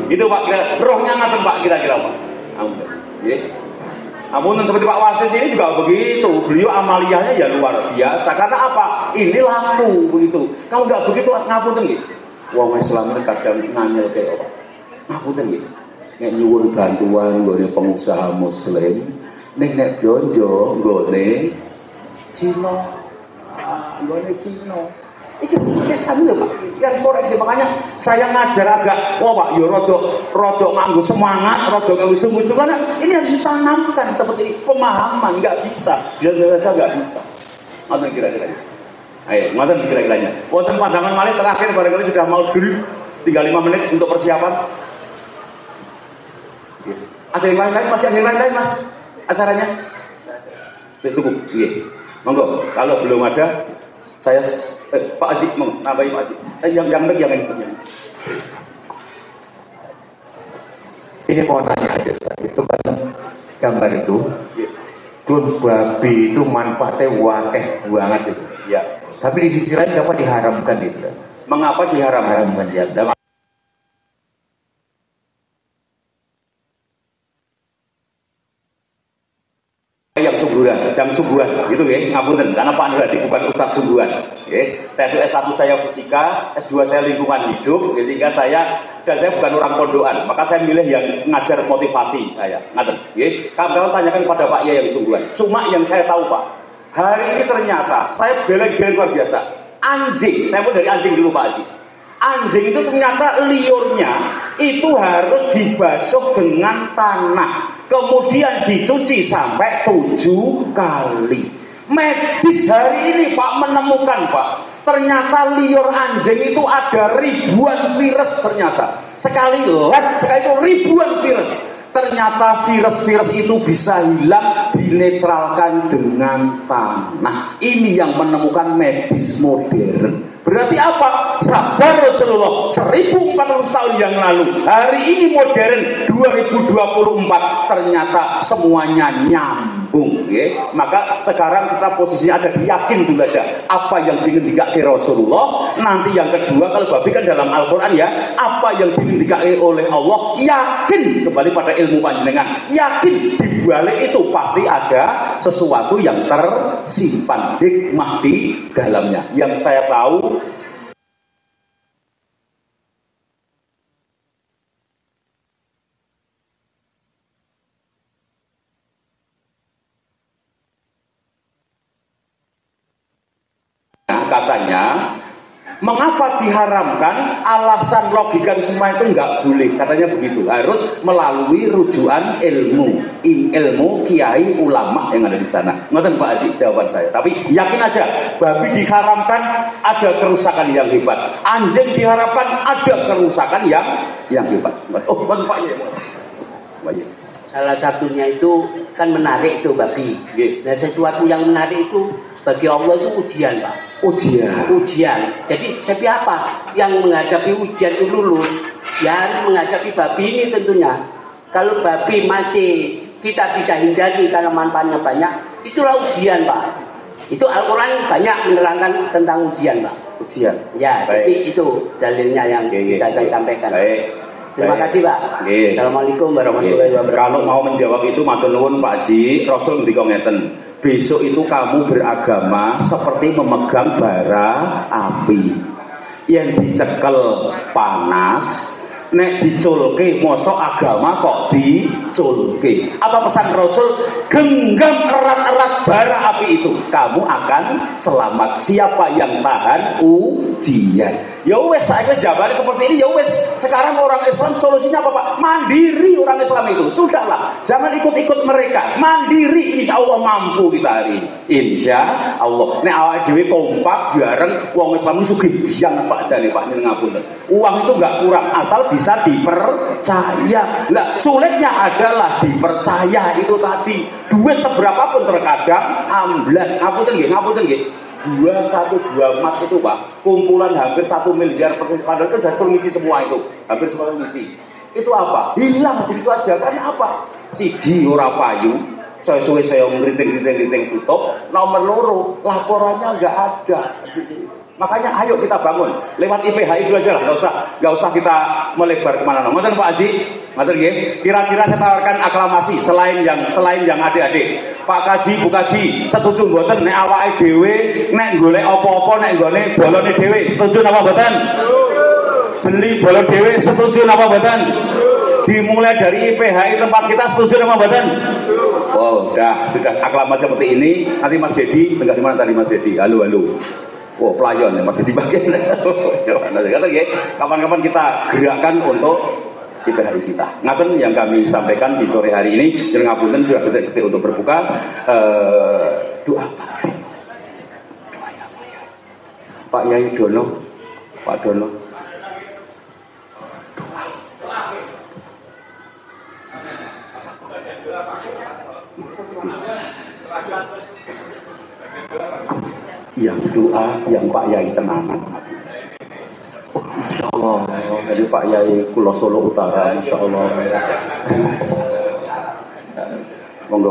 Itu Pak, rohnya ngaten Pak kira-kira Pak. Namun seperti Pak Wasis ini juga begitu. Beliau amaliyahnya ya luar biasa. Karena apa? Ini laku begitu. Kalau nggak begitu ngapunten nggih. Wong Islam kadang nganyel kayak apa? Ngapunten nggih. Nek nyuwun bantuan nggone pengusaha muslim, nek blonjo nggone Cina. Nggone Cina. Iki Islam lho Pak. Ya harus koreksi, makanya saya ngajar agak Pak, yo rodok nganggo semangat, rodok nganggo sungguh-sungguh. Ini harus ditanamkan seperti ini. Pemahaman nggak bisa, biar saja nggak bisa. Ngoten kira-kira. Ayo, ngoten kira-kiranya. Wonten pandangan malih terakhir barangkali sudah mau dulu. Tinggal 5 menit untuk persiapan. Ada yang lain-lain? Masih ada yang lain-lain Mas? Acaranya? Cukup. Iya. Monggo. Kalau belum ada, saya Pak Haji mau nambahin Pak Haji. Yang ini. Ini mau tanya aja Ustaz. Itu kan gambar itu, Dun babi itu manfaatnya wakeh banget itu. Ya. Tapi di sisi lain dapat diharamkan itu. Mengapa diharamkan? Haramkan ya. Yang sungguhan gitu ya, ngapunten karena Pak Andradi bukan Ustadz sungguhan ya. Saya itu S1 saya fisika, S2 saya lingkungan hidup ya, sehingga saya bukan orang pondokan, maka saya milih yang ngajar motivasi saya ngaten ya. Kawan-kawan tanyakan pada Pak Yai yang sungguhan. Cuma yang saya tahu Pak, hari ini ternyata saya beleng-beleng luar biasa. Anjing, saya mulai dari anjing dulu Pak Haji. Anjing itu ternyata liurnya itu harus dibasuh dengan tanah, kemudian dicuci sampai 7 kali. Medis hari ini Pak menemukan Pak, ternyata liur anjing itu ada ribuan virus ternyata. Sekali lab, sekali itu ribuan virus. Ternyata virus-virus itu bisa hilang, dinetralkan dengan tanah. Ini yang menemukan medis modern. Berarti apa? Sabda Rasulullah 1400 tahun yang lalu. Hari ini modern 2024 ternyata semuanya nyambung ya. Maka sekarang kita posisinya ada yakin dulu aja apa yang dingendikake Rasulullah. Nanti yang kedua, kalau babi kan dalam Al-Qur'an ya, apa yang dingendikake oleh Allah, yakin kembali pada ilmu panjenengan. Yakin di balik itu pasti ada sesuatu yang tersimpan hikmah di dalamnya. Yang saya tahu katanya, mengapa diharamkan? Alasan logika semua itu nggak boleh, katanya begitu. Harus melalui rujukan ilmu kiai ulama yang ada di sana. Ngoten Pak Haji jawaban saya. Tapi yakin aja, babi diharamkan ada kerusakan yang hebat. Anjing diharamkan ada kerusakan yang hebat. Oh, Pak Yai. Salah satunya itu kan menarik itu babi. Dan sesuatu yang menarik itu bagi Allah itu ujian Pak. Ujian. Jadi siapa yang menghadapi ujian itu lulus, ya menghadapi babi ini tentunya. Kalau babi masih kita bisa hindari karena manfaatnya banyak, itulah ujian Pak. Itu Al-Quran banyak menerangkan tentang ujian Pak. Ujian. Ya, baik. Jadi itu dalilnya yang bisa saya sampaikan. Baik. Terima kasih Pak. Assalamualaikum warahmatullahi wabarakatuh. Kalau mau menjawab itu matur nuwun Pak Haji, Rasul ngendika ngeten. Besok itu kamu beragama seperti memegang bara api. Yang dicekel panas, nek diculke mosok agama kok diculke. Apa pesan Rasul? Genggam erat-erat bara api itu, kamu akan selamat. Siapa yang tahan ujian? Ya wes, saya jawabannya seperti ini. Ya wes, sekarang orang Islam solusinya apa Pak? Mandiri orang Islam itu. Sudahlah, jangan ikut-ikut mereka. Mandiri, insya Allah mampu kita hari ini. Insya Allah. Nek awak dhewe kompak bareng wong Islam sugih biang Pak Jani Pak nyen ngapunten. Uang itu enggak kurang asal bisa dipercaya. Nah, sulitnya adalah dipercaya itu tadi. Duit seberapa pun terkadang amblas. Ngapunten nggih. 212 emas itu Pak, kumpulan hampir 1 miliar, padahal itu sudah ngisi semua itu, hampir semua ngisi. Itu apa? Hilang begitu aja. Karena apa? Siji ora payu, saya ngeriting tutup. Nomor loro, laporannya nggak ada. Makanya ayo kita bangun lewat IPH itu aja lah, nggak usah kita melebar kemana-mana. Ngoten Pak Haji, ngoten nggih. Kira-kira saya tawarkan aklamasi selain yang adik-adik. Pak Kaji, Bu Kaji, setuju mboten nek awake dhewe nek golek apa-apa nek nggone bolone dhewe, setuju napa mboten? Beli bolon dhewe, setuju napa mboten? Dimulai dari IPH tempat kita, setuju napa mboten? Wow, sudah aklamasi seperti ini. Nanti Mas Dedi, enggak di mana tadi Mas Dedi? Halo. Oh, pelayan ya masih dibagian. Kapan-kapan kita gerakkan untuk hari kita. Ngaten yang kami sampaikan di sore hari ini. Jeneng ngapunten sudah detik untuk berbuka. Doa apa? Doanya apa ya? Pak Yai Dono, Pak Dono. Yang doa, yang Pak Yai tenanan. Oh, Masya Allah, dari Pak Yai Kulo Solo Utara, Masya Allah. Monggo.